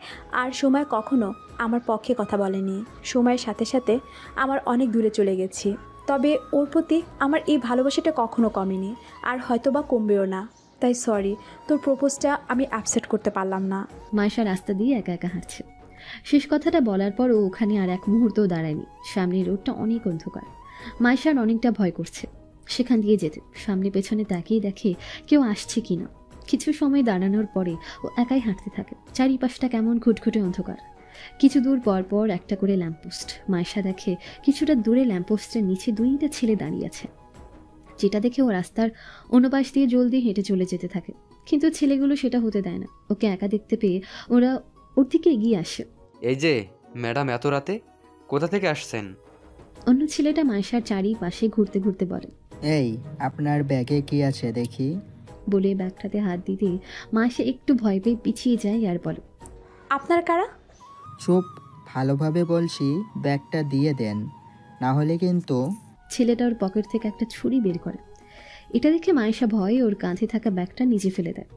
আর সময় কখনো আমার পক্ষে কথা বলেনি। সময়ের সাথে সাথে আমার অনেক দূরে চলে গেছি, তবে ওর প্রতি আমার এই ভালোবাসাটা কখনো কমেনি, আর হয়তো বা কমবেও না। তাই সরি, তোর প্রপোজটা আমি অ্যাকসেপ্ট করতে পারলাম না। মায়েশা রাস্তা দিয়ে একা একা হাঁটছে। শেষ কথাটা বলার পর ও ওখানে আর এক মুহূর্তও দাঁড়ায়নি। সামনের রোডটা অনেক অন্ধকার। মায়েশার অনেকটা ভয় করছে সেখান দিয়ে যেতে। সামনে পেছনে তাকিয়ে দেখে কেউ আসছে কিনা। কিছু সময় দাঁড়ানোর পরে ও একাই হাঁটতে থাকে। চারিপাশটা কেমন ঘুটঘুটে অন্ধকার। কিছু দূর পর পর একটা করে ল্যাম্পপোস্ট। মায়েশা দেখে কিছুটা দূরে ল্যাম্পপোস্টের নিচে 2টা ছেলে দাঁড়িয়ে আছে, যেটা দেখে ও রাস্তার অনুপাশ দিয়ে জলদি হেঁটে চলে যেতে থাকে। কিন্তু ছেলেগুলো সেটা হতে দেয় না। ওকে একা দেখতে পেয়ে ওরা ওর দিকে এগিয়ে আসে। এই যে ম্যাডাম, এত রাতে কোথা থেকে আসছেন? অন্য ছেলেটা মায়েশার চারিপাশে ঘুরতে ঘুরতে বলে, এই আপনার ব্যাগে কি আছে দেখি। বলে ব্যাগটাতে হাত দিতে মায়েশা একটু ভয় পেয়ে পিছিয়ে যায় আর বলে, আপনার কারা? চুপ, ভালোভাবে বলছি, ব্যাগটা দিয়ে দেন, না হলে কিন্তু। ছেলেটা ওর পকেট থেকে একটা ছুরি বের করে। এটা দেখে মায়েশা ভয়ে ওর কাঁধে থাকা ব্যাগটা নিচে ফেলে দেয়।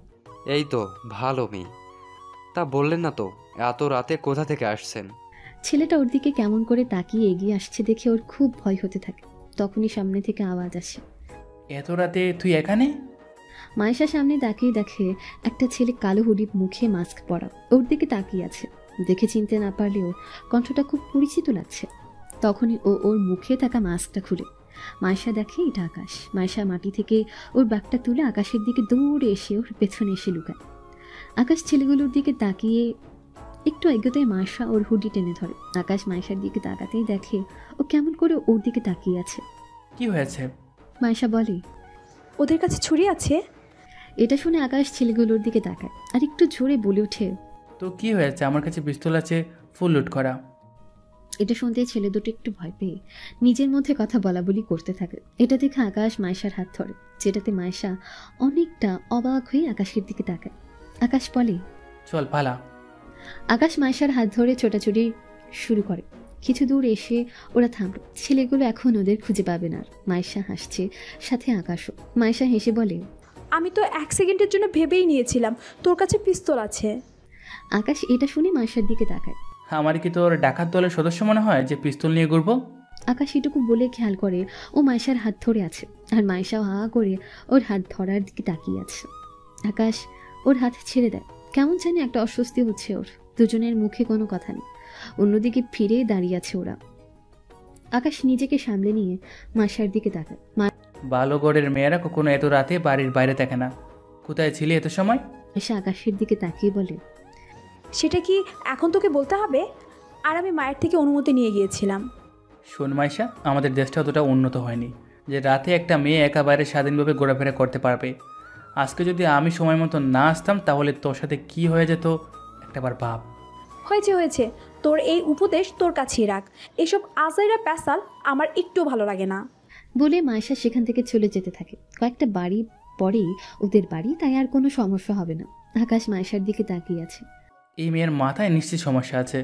এই তো ভালো মেয়ে, তা বললেন না তো এত রাতে কোথা থেকে আসছেন? ছেলেটা ওর দিকে কেমন করে তাকিয়ে এগিয়ে আসছে দেখে ওর খুব ভয় হতে থাকে। তখনই সামনে থেকে আওয়াজ আসে, এত রাতে তুই এখানে? মায়েশা সামনে তাকিয়ে দেখে একটা ছেলে কালো হুডি, মুখে মাস্ক পরা, ওর দিকে তাকিয়ে আছে। দেখে চিনতে না পারলেও কণ্ঠটা খুব পরিচিত লাগছে। তখনই ও ওর মুখে থাকা মাস্কটা খুলে মায়েশা দেখে এটা আকাশ। মায়েশা মাটি থেকে ওর ব্যাগটা তুলে আকাশের দিকে দৌড়ে এসে ওর পেছনে এসে লুকায়। আকাশ ছেলেগুলোর দিকে তাকিয়ে একটু এগোতেই মায়েশা ওর হুডি টেনে ধরে। আকাশ মায়েশার দিকে তাকাতেই দেখে ও কেমন করে ওর দিকে তাকিয়ে আছে। কি হয়েছে? মায়েশা বলে, ওদের কাছে ছুরি আছে। এটা শুনে আকাশ ছেলেগুলোর দিকে তাকায় আর একটু জোরে বলে ওঠে, তো কি হয়েছে? আমার কাছে পিস্তল আছে, ফুল লোড করা। এটা শুনতে ছেলে দুটো একটু ভয় পেয়ে নিজের মধ্যে কথা বলা বলি করতে থাকে। এটা দেখে আকাশ মায়েশার হাত ধরে, যেটাতে মায়েশা অনেকটা অবাক হয়ে আকাশের দিকে তাকায়। আকাশ বলে, চল পালা। আকাশ মায়েশার হাত ধরে ছোটাছুটি শুরু করে। কিছু দূর এসে ওরা থামল। ছেলেগুলো এখন ওদের খুঁজে পাবে না। মায়েশা হাসছে, সাথে আকাশও। মায়েশা হেসে বলে, আমি তো 1 সেকেন্ডের জন্য ভেবেই নিয়েছিলাম তোর কাছে পিস্তল আছে। আকাশ এটা শুনে মায়েশার দিকে তাকায়। আমার কি তোর ডাকাত দলের সদস্য মনে হয় যে পিস্তল নিয়ে ঘুরবো? আকাশ এটুকু বলে খেয়াল করে ও মায়েশার হাত ধরে আছে, আর মায়েশাও হা করে ওর হাত ধরার দিকে তাকিয়ে আছে। আকাশ ওর হাত ছেড়ে দেয়। কেমন জানি একটা অস্বস্তি হচ্ছে ওর। দুজনের মুখে কোনো কথা নেই, অন্যদিকে ফিরে দাঁড়িয়ে আছে ওরা। আকাশ নিজেকে সামলে নিয়ে মায়েশার দিকে তাকায়। বালগড়ের মেয়েরা কখনো এত রাতে বাড়ির বাইরে থাকে না। কোথায় ছিলি এত সময়? মায়েশা আকাশের দিকে তাকিয়ে বলে, সেটা কি এখন তোকে বলতে হবে? আর আমি মায়ের থেকে অনুমতি নিয়ে গিয়েছিলাম। শোন মাইশা, আমাদের দেশটা অতটা উন্নত হয়নি যে রাতে একটা মেয়ে একা বাইরে স্বাধীনভাবে ঘোরাফেরা করতে পারবে। আজকে যদি আমি সময় মতো না আসতাম তাহলে তোর সাথে কি হয়ে যেত একটাবার ভাব। হয়েছে, তোর এই উপদেশ তোর কাছেই রাখ। এসব আজাইরা প্যাসাল আমার একটু ভালো লাগে না। বলে মায়েশা সেখান থেকে চলে যেতে থাকে। কয়েকটা বাড়ি পরেই ওদের বাড়ি, তাই আর কোনো সমস্যা হবে না। আকাশ মায়েশার দিকে তাকিয়ে আছে। এই মেয়ের মাথায় নিশ্চিত সমস্যা আছে।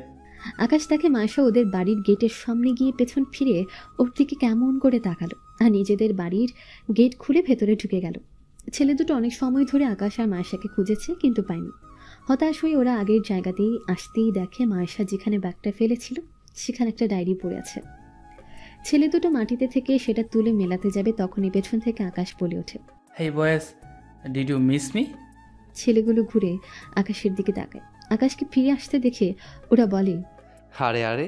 আকাশ তাকে মায়েশা ওদের বাড়ির গেটের সামনে গিয়ে পেছন ফিরে ওর দিকে কেমন করে তাকালো আর নিজেদের বাড়ির গেট খুলে ভেতরে ঢুকে গেল। ছেলে দুটো অনেক সময় ধরে আকাশ আর মায়েশাকে খুঁজেছে, কিন্তু পায়নি। হতাশ হয়ে ওরা আগের জায়গাতেই আসতেই দেখে মায়েশা যেখানে ব্যাগটা ফেলেছিল সেখানে একটা ডায়েরি পড়ে আছে। ছেলে দুটো মাটিতে থেকে সেটা তুলে মেলাতে যাবে, তখনই পেছন থেকে আকাশ বলে ওঠে, হেই বয়েস, ডিড ইউ মিস মি? ছেলেগুলো ঘুরে আকাশের দিকে তাকায়। আকাশকে ফিরে আসতে দেখে ওরা বলে, আরে আরে,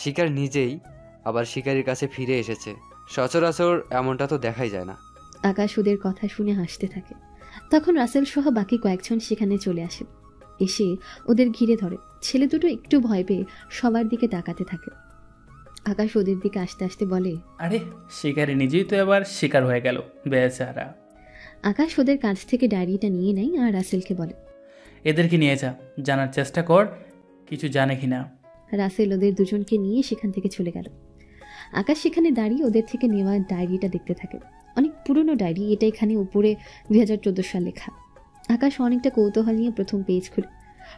শিকার নিজেই আবার শিকারীর কাছে ফিরে এসেছে। সচরাচর এমনটা তো দেখাই যায় না। আকাশ ওদের কথা শুনে হাসতে থাকে। তখন রাসেল সহ বাকি কয়েকজন সেখানে চলে আসে, এসে ওদের ঘিরে ধরে। ছেলে দুটো একটু ভয় পেয়ে সবার দিকে তাকাতে থাকে। আকাশ ওদের দিকে আসতে আসতে বলে, আরে শিকারি নিজেই তো এবার শিকার হয়ে গেল, বেচারা। আকাশ ওদের কাছ থেকে ডায়েরিটা নিয়ে নেয় আর রাসেলকে বলে, এদেরকে নিয়ে যা, জানার চেষ্টা কর কিছু জানে কিনা। রাসেল ওদের দুজনকে নিয়ে সেখান থেকে চলে গেল। আকাশ সেখানে দাঁড়িয়ে ওদের থেকে নেওয়া ডায়েরিটা দেখতে থাকে। অনেক পুরনো ডায়েরি, এটা এখানে উপরে 2014 সাল লেখা। আকাশ অনেকটা কৌতূহল নিয়ে প্রথম পেজ খুলে।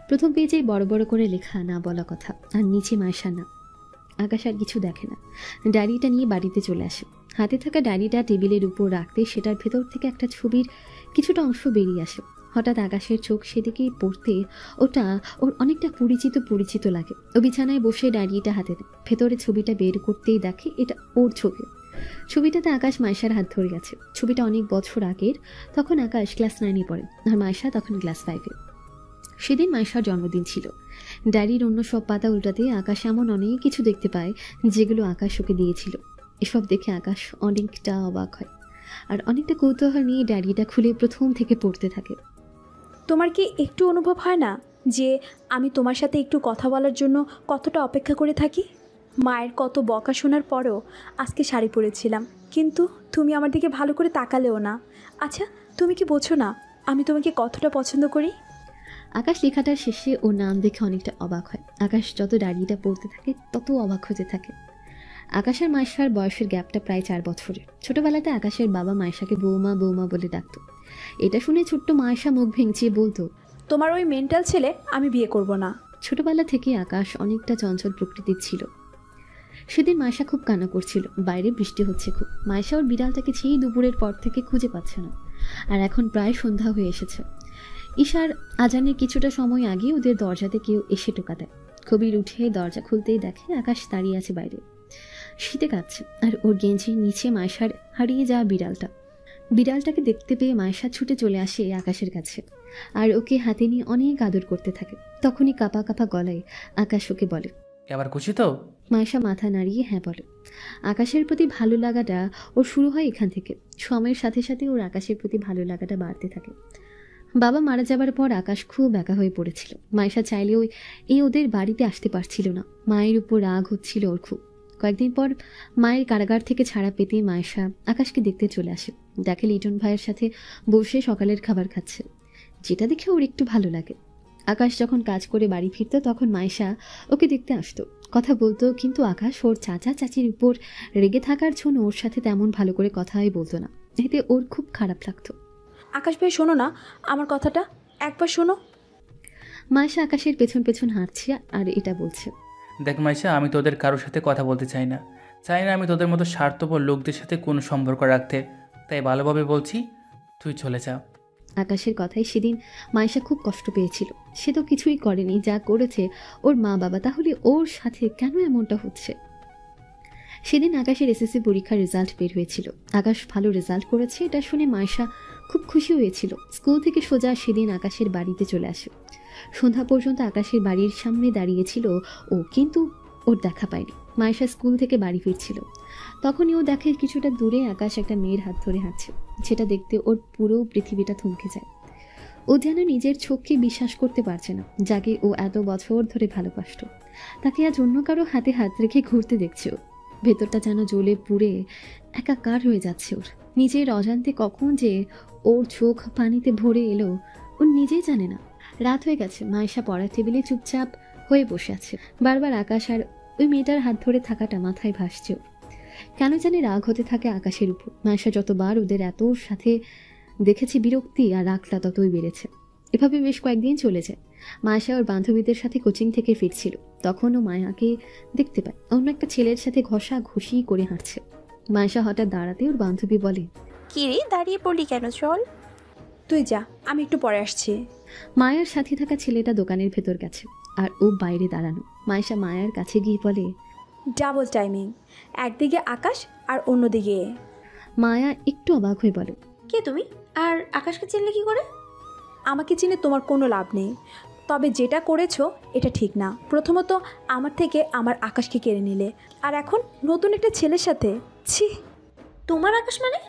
প্রথম পেজেই বড় বড় করে লেখা না বলা কথা, আর নিচে মায়েশার নাম। আকাশ আর কিছু দেখে না, ডায়েরিটা নিয়ে বাড়িতে চলে আসে। হাতে থাকা ডায়েরিটা টেবিলের উপর রাখতে সেটার ভেতর থেকে একটা ছবির কিছুটা অংশ বেরিয়ে আসে। হঠাৎ আকাশের চোখ সেদিকেই পড়তে ওটা ওর অনেকটা পরিচিত পরিচিত লাগে। ও বিছানায় বসে ডায়েরিটা হাতে নেয়, ভেতরে ছবিটা বের করতেই দেখে এটা ওর ছবি। ছবিটাতে আকাশ মায়েশার হাত ধরে গেছে। ছবিটা অনেক বছর আগের, তখন আকাশ ক্লাস 9-এ পড়ে আর মায়েশা তখন ক্লাস 5-এ। সেদিন মায়েশার জন্মদিন ছিল। ডায়েরির অন্য সব পাতা উল্টাতে আকাশ এমন অনেক কিছু দেখতে পায় যেগুলো আকাশ ওকে দিয়েছিল। এসব দেখে আকাশ অনেকটা অবাক হয় আর অনেকটা কৌতূহল নিয়ে ডায়েরিটা খুলে প্রথম থেকে পড়তে থাকে। তোমার কি একটু অনুভব হয় না যে আমি তোমার সাথে একটু কথা বলার জন্য কতটা অপেক্ষা করে থাকি? মায়ের কত বকা শোনার পরেও আজকে শাড়ি পরেছিলাম, কিন্তু তুমি আমার দিকে ভালো করে তাকালেও না। আচ্ছা, তুমি কি বোঝো না আমি তোমাকে কতটা পছন্দ করি? আকাশ লেখাটার শেষে ওর নাম দেখে অনেকটা অবাক হয়। আকাশ যত ডায়েরিটা পড়তে থাকে তত অবাক হতে থাকে। আকাশের মায়েশার বয়সের গ্যাপটা প্রায় 4 বছরের। ছোটবেলাতে আকাশের বাবা মায়েশাকে বৌমা বৌমা বলে ডাকত। এটা শুনে ছোট্ট মায়েশা মুখ ভেঙচিয়ে বলতো, তোমার ওই মেন্টাল ছেলে আমি বিয়ে করব না। ছোটবেলা থেকে আকাশ অনেকটা চঞ্চল প্রকৃতির ছিল। সেদিন মায়েশা খুব কান্না করছিল, বাইরে বৃষ্টি হচ্ছে খুব। মায়েশা ওর বিড়ালটাকে সেই দুপুরের পর থেকে খুঁজে পাচ্ছে না, আর এখন প্রায় সন্ধ্যা হয়ে এসেছে। ঈশার আজানের কিছুটা সময় আগে ওদের দরজাতে কেউ এসে টোকা দেয়। কবির উঠে দরজা খুলতেই দেখে আকাশ দাঁড়িয়ে আছে বাইরে, শীতে কাঁপছে, আর ওর গেঞ্জির নিচে মায়েশার হারিয়ে যাওয়া বিড়ালটা। বিড়ালটাকে দেখতে পেয়ে মায়েশা ছুটে চলে আসে আকাশের কাছে আর ওকে হাতে নিয়ে অনেক আদর করতে থাকে। তখনই কাঁপা কাঁপা গলায় আকাশ ওকে বলে, এবার খুশি তো? মায়েশা মাথা নাড়িয়ে হ্যাঁ বলে। আকাশের প্রতি ভালো লাগাটা ওর শুরু হয় এখান থেকে। সময়ের সাথে সাথে ওর আকাশের প্রতি ভালো লাগাটা বাড়তে থাকে। বাবা মারা যাবার পর আকাশ খুব একা হয়ে পড়েছিল। মায়েশা চাইলেও ওদের বাড়িতে আসতে পারছিল না। মায়ের উপর রাগ হচ্ছিল ওর খুব। কয়েকদিন পর মায়ের কারাগার থেকে ছাড়া পেতে মায়েশা আকাশকে দেখতে চলে আসে। দেখে লিটন ভাইয়ের সাথে বসে সকালের খাবার খাচ্ছে, যেটা দেখে ওর একটু ভালো লাগে। আকাশ যখন কাজ করে বাড়ি ফিরত তখন মায়েশা ওকে দেখতে আসতো, কথা বলতো, কিন্তু আকাশ ওর চাচা চাচির উপর রেগে থাকার জন্য ওর সাথে তেমন ভালো করে কথাই বলতো না। এতে ওর খুব খারাপ লাগতো। আকাশ ভাই শোনো না আমার কথাটা, একবার শোনো। মায়েশা আকাশের পেছন পেছন হাঁটছে আর এটা বলছে, দেখ মাইশা, আমি তোদের কারোর সাথে কথা বলতে চাই না আমি তোদের মতো স্বার্থপর লোকদের সাথে কোনো সম্পর্ক রাখতে। তাই ভালোভাবে বলছি, তুই চলে যা। আকাশের কথাই সেদিন মায়েশা খুব কষ্ট পেয়েছিল। সে তো কিছুই করেনি, যা করেছে ওর মা বাবা। তাহলে ওর সাথে কেন এমনটা হচ্ছে? সেদিন আকাশের এসএসসি পরীক্ষার রেজাল্ট বের হয়েছিল। আকাশ ভালো রেজাল্ট করেছে এটা শুনে মায়েশা খুব খুশি হয়েছিল। স্কুল থেকে সোজা সেদিন আকাশের বাড়িতে চলে আসে। সন্ধ্যা পর্যন্ত আকাশের বাড়ির সামনে দাঁড়িয়েছিল ও, কিন্তু ওর দেখা পায়নি। মায়েশা স্কুল থেকে বাড়ি ফিরছিল, তখনই ও দেখে কিছুটা দূরে আকাশ একটা মেয়ের হাত ধরে হাঁটছে, যেটা দেখতে ওর পুরো পৃথিবীটা থমকে যায়। ও যেন নিজের চোখকে বিশ্বাস করতে পারছে না, যাকে ও এত বছর ধরে ভালোবাসত তাকে আজ অন্য কারো হাতে হাত রেখে ঘুরতে দেখছে। ও ভেতরটা যেন জ্বলে পুড়ে একাকার হয়ে যাচ্ছে ওর। নিজের অজান্তে কখন যে ওর চোখ পানিতে ভরে এলো ও নিজেই জানে না। রাত হয়ে গেছে, মায়েশা পড়ার টেবিলে চুপচাপ হয়ে বসে আছে। বারবার আকাশ আর ওই মেয়েটার হাত ধরে থাকাটা মাথায় ভাসছে। কেন জানি রাগ হতে থাকে আকাশের উপর। মায়েশা যতবার ওদের এত সাথে দেখেছে, বিরক্তি আর রাগটা ততই বেড়েছে। এভাবে বেশ কয়েকদিন চলে যায়। মায়েশা ওর বান্ধবীদের সাথে কোচিং থেকে ফিরছিল, তখন ও মায়াকে দেখতে পায় অন্য একটা ছেলের সাথে ঘষা ঘষি করে হাঁটছে। মায়েশা হঠাৎ দাঁড়াতে ওর বান্ধবী বলে, কি রে দাঁড়িয়ে পড়লি কেন? চল। তুই যা, আমি একটু পরে আসছি। মায়ার সাথে থাকা ছেলেটা দোকানের ভেতর গেছে আর ও বাইরে দাঁড়ানো। মায়েশা মায়ার কাছে গিয়ে বলে, ডাবল টাইমিং, একদিকে আকাশ আর অন্যদিকে। মায়া একটু অবাক হয়ে বলে, কে তুমি? আর আকাশকে চিনলে কি করে? আমাকে চিনে তোমার কোনো লাভ নেই, তবে যেটা করেছো এটা ঠিক না। প্রথমত আমার থেকে আমার আকাশকে কেড়ে নিলে, আর এখন নতুন একটা ছেলের সাথে। ছি। তোমার আকাশ মানে?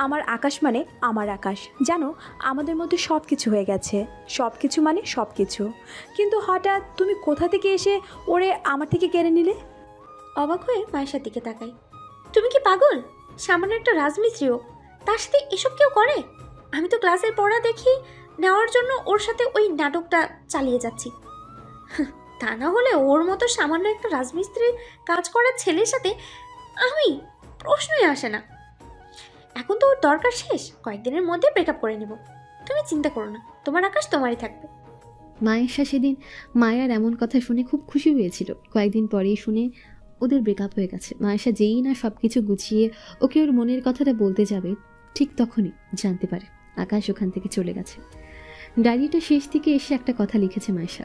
আমার আকাশ মানে আমার আকাশ। জানো, আমাদের মধ্যে সব কিছু হয়ে গেছে, সব কিছু মানে সব কিছু, কিন্তু হঠাৎ তুমি কোথা থেকে এসে ওরে আমার থেকে কেড়ে নিলে? অবাক হয়ে মায়েশার দিকে তাকাই। তুমি কি পাগল? সামান্য একটা রাজমিস্ত্রিও, তার সাথে এসব কেউ করে? আমি তো ক্লাসের পড়া দেখি নেওয়ার জন্য ওর সাথে ওই নাটকটা চালিয়ে যাচ্ছি। তা না হলে ওর মতো সামান্য একটা রাজমিস্ত্রির কাজ করার ছেলের সাথে আমি, প্রশ্নই আসে না। এখন তো ওর দরকার শেষ, কয়েকদিনের মধ্যে ব্রেকআপ করে নেব। তুমি চিন্তা করো না, তোমার আকাশ তোমারই থাকবে। মায়েশা সেদিন মায়ার এমন কথা শুনে খুব খুশি হয়েছিল। কয়েকদিন পরেই শুনে ওদের ব্রেকআপ হয়ে গেছে। মায়েশা যেই না সব কিছু গুছিয়ে ওকে ওর মনের কথাটা বলতে যাবে, ঠিক তখনই জানতে পারে আকাশ ওখান থেকে চলে গেছে। ডায়েরিটা শেষ দিকে এসে একটা কথা লিখেছে মায়েশা,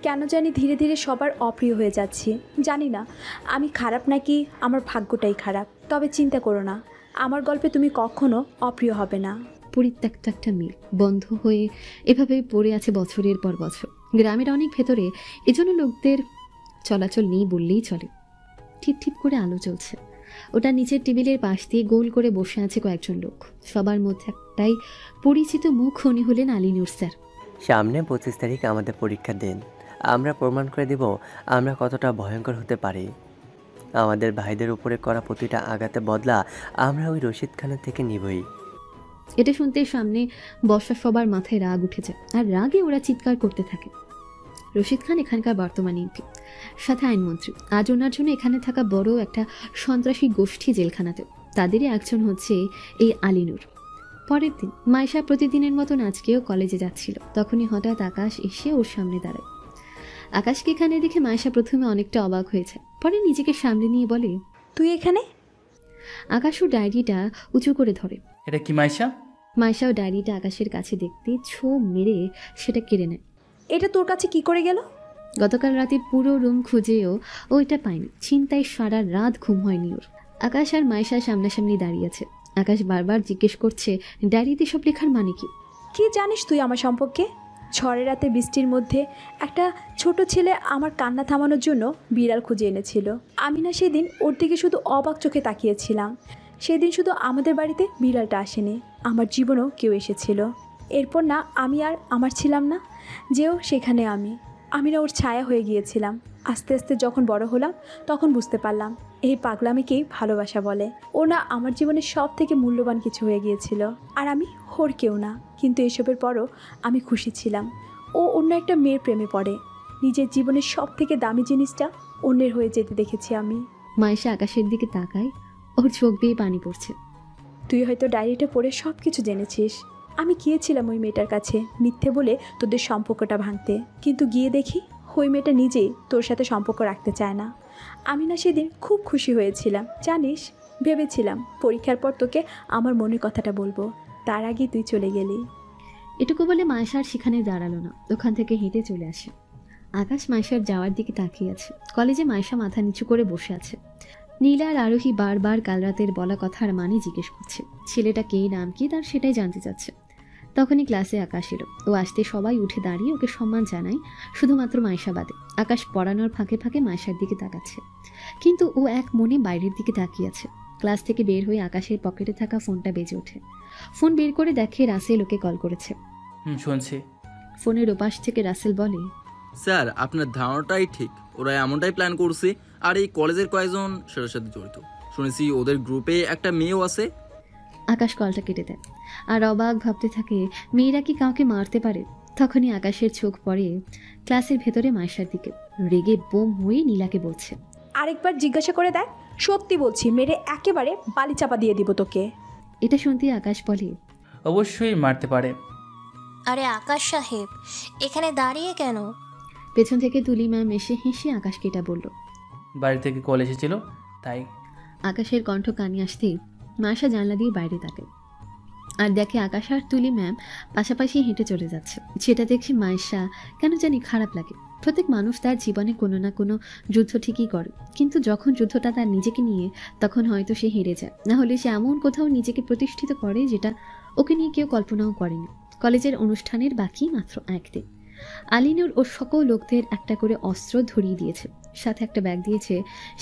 কেন জানি ধীরে ধীরে সবার অপ্রিয় হয়ে যাচ্ছি। জানি না আমি খারাপ নাকি আমার ভাগ্যটাই খারাপ, তবে চিন্তা করো না, আমার গল্পে তুমি কখনো অপ্রিয় হবে না। পরিত্যক্ত একটা মিল বন্ধ হয়ে এভাবে পড়ে আছে বছরের পর বছর। গ্রামের অনেক ভেতরে এজন্য লোকদের চলাচল নেই বললেই চলে। ঠিক ঠিক করে আলো জ্বলছে। ওটা নিচের টেবিলের পাশ দিয়ে গোল করে বসে আছে কয়েকজন লোক। সবার মধ্যে একটাই পরিচিত মুখ, উনি হলেন আলিনুর স্যার। সামনে 25 তারিখ আমাদের পরীক্ষা দিন। আমরা প্রমাণ করে দেব আমরা কতটা ভয়ঙ্কর হতে পারি। আমাদের ভাইদের উপরে করা প্রতিটা আঘাতে বদলা আমরা ওই রশিদ খানের থেকে নিবই। এটা শুনতে সামনে বসা সবার মাথায় রাগ উঠে যায়, আর রাগে ওরা চিৎকার করতে থাকে। রশিদ খান এখানকার বর্তমান এমপি, সাথে আইনমন্ত্রী। আজ ওনার জন্য এখানে থাকা বড় একটা সন্ত্রাসী গোষ্ঠী জেলখানাতে, তাদেরই একজন হচ্ছে এই আলিনুর। পরের দিন মায়েশা প্রতিদিনের মতন আজকেও কলেজে যাচ্ছিল। তখনই হঠাৎ আকাশ এসে ওর সামনে দাঁড়ায়। আকাশকে এখানে দেখে মায়েশা প্রথমে অনেকটা অবাক হয়েছে, পরে নিজেকে সামনে নিয়ে বলে, তুই এখানে? আকাশও ডায়েরিটা উঁচু করে ধরে। এটা কি মায়েশা? মায়েশাও ডায়েরিটা আকাশের কাছে দেখতে ছো মেরে সেটা কেড়ে নেয়। এটা তোর কাছে কি করে গেল? গতকাল রাতে পুরো রুম খুঁজেও ও এটা পায়নি। চিন্তায় সারা রাত ঘুম হয়নি ওর। আকাশ আর মায়েশা সামনাসামনি দাঁড়িয়ে আছে। আকাশ বারবার জিজ্ঞেস করছে ডায়েরিতে সব লেখার মানে কি। কি জানিস তুই আমার সম্পর্কে? ঝড়ের রাতে বৃষ্টির মধ্যে একটা ছোট ছেলে আমার কান্না থামানোর জন্য বিড়াল খুঁজে এনেছিল। আমি না সেদিন ওর দিকে শুধু অবাক চোখে তাকিয়েছিলাম। সেদিন শুধু আমাদের বাড়িতে বিড়ালটা আসেনি, আমার জীবনেও কেউ এসেছিল। এরপর না আমি আর আমার ছিলাম না, যেও সেখানে আমি না ওর ছায়া হয়ে গিয়েছিলাম। আস্তে আস্তে যখন বড় হলাম তখন বুঝতে পারলাম এই পাগলামিকেই ভালোবাসা বলে। ও না আমার জীবনের সব থেকে মূল্যবান কিছু হয়ে গিয়েছিল, আর আমি ওর কেউ না। কিন্তু এসবের পরও আমি খুশি ছিলাম। ও অন্য একটা মেয়ের প্রেমে পড়ে। নিজের জীবনের সব থেকে দামি জিনিসটা অন্যের হয়ে যেতে দেখেছি আমি। মায়েশা আকাশের দিকে তাকায়, ওর চোখ বেয়ে পানি পড়ছে। তুই হয়তো ডায়েরিটা পড়ে সব কিছু জেনেছিস। আমি গিয়েছিলাম ওই মেয়েটার কাছে মিথ্যে বলে তোদের সম্পর্কটা ভাঙতে, কিন্তু গিয়ে দেখি ওই মেয়েটা নিজেই তোর সাথে সম্পর্ক রাখতে চায় না। আমি না সেদিন খুব খুশি হয়েছিলাম জানিস। ভেবেছিলাম পরীক্ষার পর তোকে আমার মনের কথাটা বলবো, তার আগে তুই চলে গেলি। এটুকু বলে মায়েশা আর সেখানে দাঁড়ালো না, ওখান থেকে হেঁটে চলে আসে। আকাশ মায়েশার যাওয়ার দিকে তাকিয়ে আছে। কলেজে মায়েশা মাথা নিচু করে বসে আছে। নীলা আর আরোহী বারবার কাল রাতের বলা কথার মানে জিজ্ঞেস করছে। ছেলেটা কে, নাম কি তার, সেটাই জানতে চাচ্ছে। তখনই ক্লাসে আকাশ এলো। ও আসতে সবাই উঠে দাঁড়িয়ে ওকে সম্মান জানায়, শুধুমাত্র মায়েশা বাদে। আকাশ পড়ানোর ফাঁকে ফাঁকে মায়েশার দিকে তাকাচ্ছে, কিন্তু ও এক মনে বাইরের দিকে তাকিয়ে আছে। ক্লাস থেকে বের হয়ে আকাশের পকেটে থাকা ফোনটা বেজে ওঠে। ফোন বের করে দেখে রাসেল ওকে কল করেছে। শুনছি। ফোনের ওপাশ থেকে রাসেল বলে, স্যার আপনার ধারণাটাই ঠিক, ওরা এমনটাই প্ল্যান করছে। আর এই কলেজের কয়েকজন সেটার সাথে জড়িত। শুনেছি ওদের গ্রুপে একটা মেয়েও আছে। আকাশ কলটা কেটে দেয় আর অবাক ভাবতে থাকে মেয়েরা কি কাউকে মারতে পারে। তখনই আকাশের চোখ পড়ে ক্লাসের ভেতরে মায়েশার দিকে। রেগে বোম হয়ে নীলাকে বলছে, আরেকবার জিজ্ঞাসা করে দেখ, সত্যি বলছি মেরে একেবারে বালি চাপা দিয়ে দিব তোকে। এটা শুনতেই আকাশ বলে, অবশ্যই মারতে পারে। আরে আকাশ সাহেব এখানে দাঁড়িয়ে কেন? পেছন থেকে তুলি ম্যাম এসে হেসে আকাশকে এটা বলল। বাড়ি থেকে কল এসেছিল তাই। আকাশের কণ্ঠ কানে আসতেই মায়েশা জানলা দিয়ে বাইরে তাকায়। আর দেখে আকাশ আর তুলি ম্যাম পাশাপাশি হেঁটে চলে যাচ্ছে। সেটা দেখে মায়েশা কেন জানি খারাপ লাগে। প্রত্যেক মানুষ তার জীবনে কোনো না কোনো যুদ্ধ ঠিকই করে, কিন্তু যখন যুদ্ধটা তার নিজেকে নিয়ে, তখন হয়তো সে হেরে যায়। না হলে সে এমন কোথাও নিজেকে প্রতিষ্ঠিত করে যেটা ওকে নিয়ে কেউ কল্পনাও করেনি। কলেজের অনুষ্ঠানের বাকি মাত্র একদিন। আলিনুর ও সকল লোকদের একটা করে অস্ত্র ধরিয়ে দিয়েছে, সাথে একটা ব্যাগ দিয়েছে,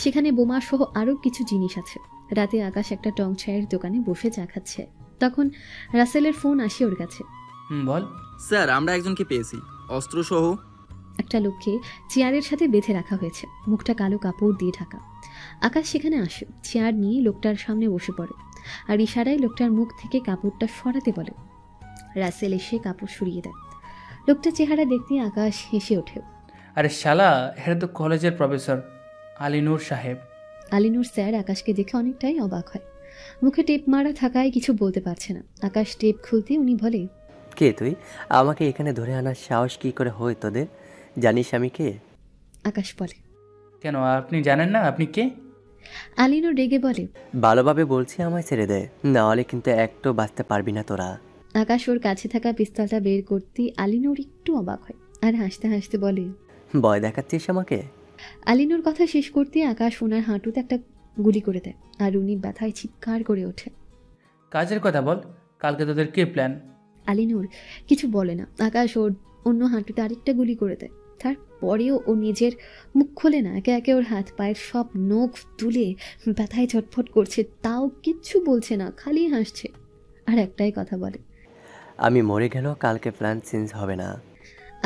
সেখানে বোমা সহ আরও কিছু জিনিস আছে। রাতে আকাশ একটা টং চায়ের দোকানে বসে চা খাচ্ছে, তখন রাসেলের ফোন আসে ওর কাছে। বল। স্যার, আমরা একজনকে পেয়েছি, অস্ত্র সহ। একটা লোককে চেয়ারের সাথে বেঁধে রাখা হয়েছে, মুখটা কালো কাপড় দিয়ে ঢাকা। আকাশ সেখানে আসে, চেয়ার নিয়ে লোকটার সামনে বসে পড়ে আর ইশারায় লোকটার মুখ থেকে কাপড়টা সরাতে বলে। রাসেল এসে কাপড় সরিয়ে দেয়। লোকটার চেহারা দেখতে আকাশ হেসে ওঠে। আরে শালা, এটা তো কলেজের প্রফেসর আলিনুর সাহেব। আলিনুর স্যার আকাশকে দেখে অনেকটাই অবাক হয়। মুখে টেপ মারা থাকায় কিছু বলতে পারছে না। আকাশ টেপ খুলতে উনি বলে, কে তুই? আমাকে এখানে ধরে আনার সাহস কি করে হয় তোদের? জানিস আমি কে? আকাশ বলে, কেন আপনি জানেন না আপনি কে? আলিনুর রেগে বলে, ভালোভাবে বলছি, আমায় ছেড়ে দে, না হলে কিন্তু একটু বাঁচতে পারবি না তোরা। আকাশ ওর কাছে থাকা পিস্তলটা বের করতে আলিনুর একটু অবাক হয় আর হাসতে হাসতে বলে, ভয় দেখাচ্ছিস আমাকে? আলিনুর কথা শেষ করতে আকাশ ওনার হাঁটুতে একটা গুলি করে দেয় আর উনি ব্যথায় চিৎকার করে ওঠে। কাজের কথা বল, কালকে তোদের কি প্ল্যান? আলিনুর কিছু বলে না। আকাশ ওর অন্য হাঁটুতে আরেকটা গুলি করে দেয়। তারপরেও ও নিজের মুখ খোলে না। একে একে ওর হাত পায়ের সব নখ তুলে ব্যথায় ছটফট করছে, তাও কিচ্ছু বলছে না, খালি হাসছে আর একটাই কথা বলে, আমি মরে গেলেও কালকে প্ল্যান চেঞ্জ হবে না।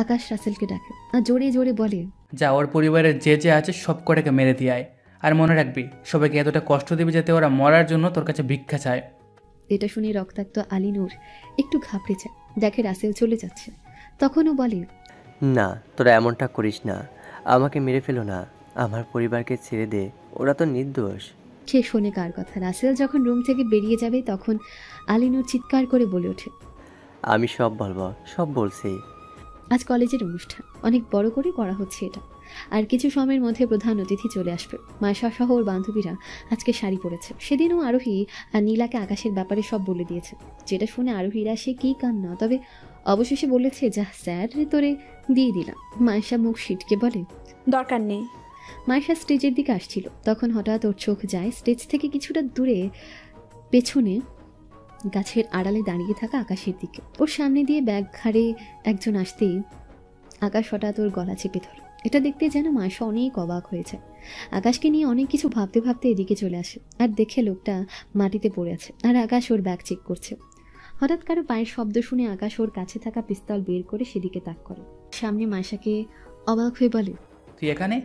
আকাশ রাসেলকে ডাকে আর জোরে জোরে বলে, যা ওর পরিবারের যে যে আছে সব কটাকে মেরে দিয়ে আয়। আর মনে রাখবি, সবাইকে এতটা কষ্ট দিবি যাতে ওরা মরার জন্য তোর কাছে ভিক্ষা চায়। এটা শুনে রক্তাক্ত আলিনুর একটু ঘাবড়ে যায়। দেখে রাসেল চলে যাচ্ছে, তখনও বলে, না, তোরা এমনটা করিস না, আমাকে মেরে ফেলো না, আমার পরিবারকে ছেড়ে দে, ওরা তো নির্দোষ। সে শোনে কার কথা? রাসেল যখন রুম থেকে বেরিয়ে যাবে তখন আলিনুর চিৎকার করে বলে ওঠে, আমি সব বলবো, সব বলছি। আজ কলেজের অনুষ্ঠান, অনেক বড় করে করা হচ্ছে এটা, আর কিছু সময়ের মধ্যে প্রধান অতিথি চলে আসবে। মায়েশা সহ ওর বান্ধবীরা আজকে শাড়ি পরেছে। সেদিনও আরোহী আর নীলাকে আকাশের ব্যাপারে সব বলে দিয়েছে, যেটা শুনে আরোহীরা সে কি কান্না, তবে অবশেষে বলেছে, যা স্যার রে তোরে দিয়ে দিলাম। মায়েশা মুখ সিটকে বলে, দরকার নেই। মায়েশা স্টেজের দিকে আসছিল, তখন হঠাৎ ওর চোখ যায় স্টেজ থেকে কিছুটা দূরে পেছনে গাছের আড়ালে দাঁড়িয়ে থাকা আকাশের দিকে। ওর সামনে দিয়ে ব্যাগ ঘাড়ে একজন আসতেই আকাশ হঠাৎ ওর গলা চেপে ধরে। এটা দেখতে যেন মায়েশা অনেক অবাক হয়ে যায়। আকাশকে নিয়ে অনেক কিছু ভাবতে ভাবতে এদিকে চলে আসে আর দেখে লোকটা মাটিতে পড়ে আছে আর আকাশ ওর ব্যাগ চেক করছে। হঠাৎ কারো পায়ের শব্দ শুনে আকাশ ওর কাছে থাকা পিস্তল বের করে সেদিকে তাক করে। সামনে মায়েশাকে অবাক হয়ে বলে, তুই এখানে?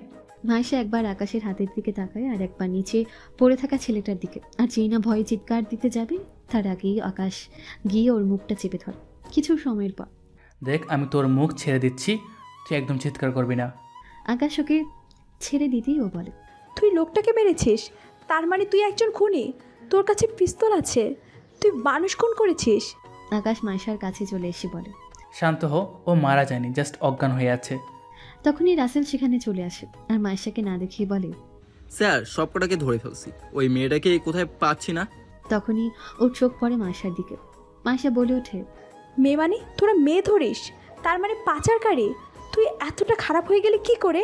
মায়েশা একবার আকাশের হাতের দিকে তাকায় আর একবার নিচে পড়ে থাকা ছেলেটার দিকে, আর যেই না ভয়ে চিৎকার দিতে যাবে তার আগেই আকাশ গিয়ে ওর মুখটা চেপে ধরে। কিছু সময়ের পর, দেখ আমি তোর মুখ ছেড়ে দিচ্ছি, তুই একদম চিৎকার করবি না। আকাশ ওকে ছেড়ে দিতেই ও বলে, তুই লোকটাকে মেরেছিস, তার মানে তুই একজন খুনি, তোর কাছে পিস্তল আছে, তুই মানুষ খুন করেছিস। আকাশ মায়েশার কাছে চলে এসে বলে, শান্ত হো, ও মারা যায়নি, জাস্ট অজ্ঞান হয়ে আছে। তখনই রাসেল সেখানে চলে আসে আর মায়েশাকে না দেখিয়ে বলে, স্যার সব কটাকে ধরে ফেলছি, ওই মেয়েটাকে কোথায় পাচ্ছি না। তখনই ওর চোখ পড়ে মায়েশার দিকে। মায়েশা বলে ওঠে, মেয়ে মানে? তোরা মেয়ে ধরিস, তার মানে পাচারকারী? তুই এতটা খারাপ হয়ে গেলে কি করে?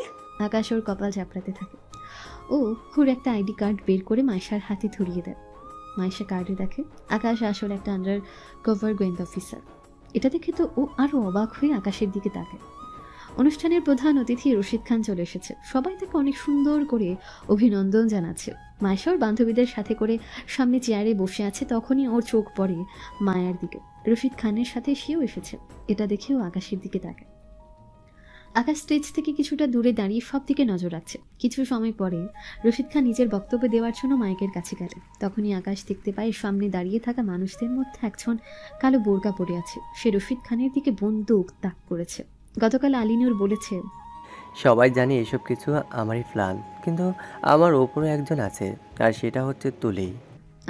আকাশ ওর কপাল চাপড়াতে থাকে। ওর একটা আইডি কার্ড বের করে মায়েশার হাতে ধরিয়ে দেয়। মায়েশা কার্ডে দেখে আকাশ আসলে একটা আন্ডার কভার গোয়েন্দা অফিসার। এটা দেখে তো ও আরও অবাক হয়ে আকাশের দিকে তাকায়। অনুষ্ঠানের প্রধান অতিথি রশিদ খান চলে এসেছে। সবাই তাকে অনেক সুন্দর করে অভিনন্দন জানাচ্ছে। মায়েশা ওর বান্ধবীদের সাথে করে সামনে চেয়ারে বসে আছে, তখনই ওর চোখ পড়ে মায়ার দিকে। রশিদ খানের সাথে সেও এসেছে। এটা দেখেও আকাশের দিকে তাকায়। আকাশ স্টেজ থেকে কিছুটা দূরে দাঁড়িয়ে সব দিকে নজর রাখছে। কিছু সময় পরে রশিদ খান নিজের বক্তব্য দেওয়ার জন্য মাইকের কাছে গেলেন। তখনই আকাশ দেখতে পায় সামনে দাঁড়িয়ে থাকা মানুষদের মধ্যে একজন কালো বোরকা পরে আছে। সে রশিদ খানের দিকে বন্দুক তাক করেছে। গতকাল আলিনুর বলেছে, সবাই জানে এসব কিছু আমারই প্ল্যান, কিন্তু আমার ওপরে একজন আছে, আর সেটা হচ্ছে তুলি।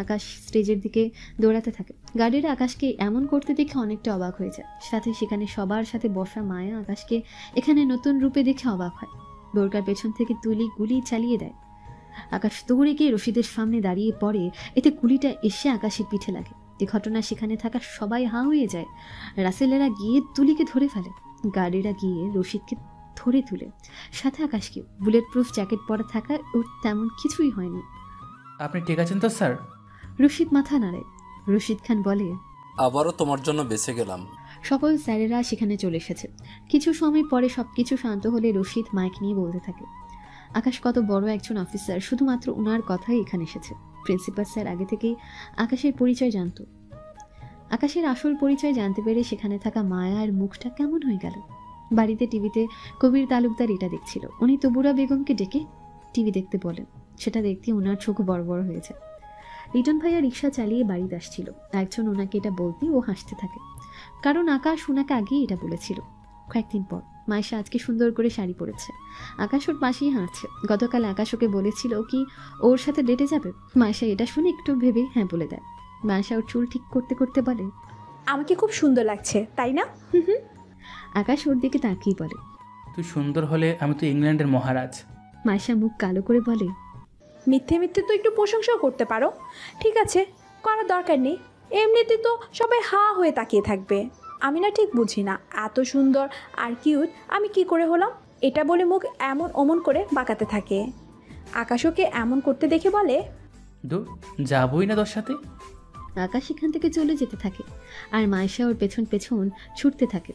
আকাশ স্টেজের দিকে দৌড়াতে থাকে। গার্ডেরা আকাশকে এমন করতে দেখে অনেকটা অবাক হয়ে যায়। সাথে সেখানে সবার সাথে বসা মায়া আকাশকে এখানে নতুন রূপে দেখে অবাক হয়। বোরকার পেছন থেকে তুলি গুলি চালিয়ে দেয়। আকাশ দৌড়ে গিয়ে রশিদের সামনে দাঁড়িয়ে পড়ে, এতে গুলিটা এসে আকাশের পিঠে লাগে। এ ঘটনা সেখানে থাকা সবাই হাঁ হয়ে যায়। রাসেলেরা গিয়ে তুলিকে ধরে ফেলে, গার্ডেরা গিয়ে রশিদকে ধরে তুলে, সাথে আকাশকে। বুলেট প্রুফ জ্যাকেট পরা থাকায় ওর তেমন কিছুই হয়নি। আপনি ঠিক আছেন তো স্যার? রশিদ মাথা নাড়ে। রশিদ খান বলে, আবারও তোমার জন্য বেঁচে গেলাম। সকল স্যারেরা সেখানে চলে এসেছে। কিছু সময় পরে সবকিছু শান্ত হলে রশিদ মাইক নিয়ে বলতে থাকে, আকাশ কত বড় একজন অফিসার, শুধুমাত্র ওনার কথাই এখানে এসেছে। প্রিন্সিপাল স্যার আগে থেকেই আকাশের পরিচয় জানত। আকাশের আসল পরিচয় জানতে পেরে সেখানে থাকা মায়ার মুখটা কেমন হয়ে গেল। বাড়িতে টিভিতে কবির তালুকদার এটা দেখছিল। উনি তবুরা বেগমকে ডেকে টিভি দেখতে বলেন। সেটা দেখতে ওনার চোখ বড় বড় হয়ে যায়। লিটন ভাইয়া রিক্সা চালিয়ে বাড়িতে আসছিল। একজন ওনাকে এটা বলতে ও হাসতে থাকে, কারণ আকাশ ওনাকে আগেই এটা বলেছিল। কয়েকদিন পর মায়েশা আজকে সুন্দর করে শাড়ি পরেছে। আকাশ ওর পাশেই হাঁটছে। গতকাল আকাশ ওকে বলেছিল কি ওর সাথে ডেটে যাবে। মায়েশা এটা শুনে একটু ভেবে হ্যাঁ বলে দেয়। মায়েশা ওর চুল ঠিক করতে করতে বলে, আমাকে খুব সুন্দর লাগছে তাই না? আকাশ ওর দিকে তাকিয়ে বলে, তুই সুন্দর হলে আমি তো ইংল্যান্ডের মহারাজ। মায়েশা মুখ কালো করে বলে, মিথ্যে মিথ্যে তো একটু প্রশংসাও করতে পারো। ঠিক আছে, করার দরকার নেই। এমনিতে তো সবাই হাঁ হয়ে তাকিয়ে থাকবে। আমি না ঠিক বুঝি না, এত সুন্দর আর কিউট আমি কি করে হলাম? এটা বলে মুখ এমন অমন করে বাঁকাতে থাকে। আকাশকে এমন করতে দেখে বলে, দূর যাবই না তোর সাথে। আকাশ এখান থেকে চলে যেতে থাকে আর মায়েশা ওর পেছন পেছন ছুটতে থাকে।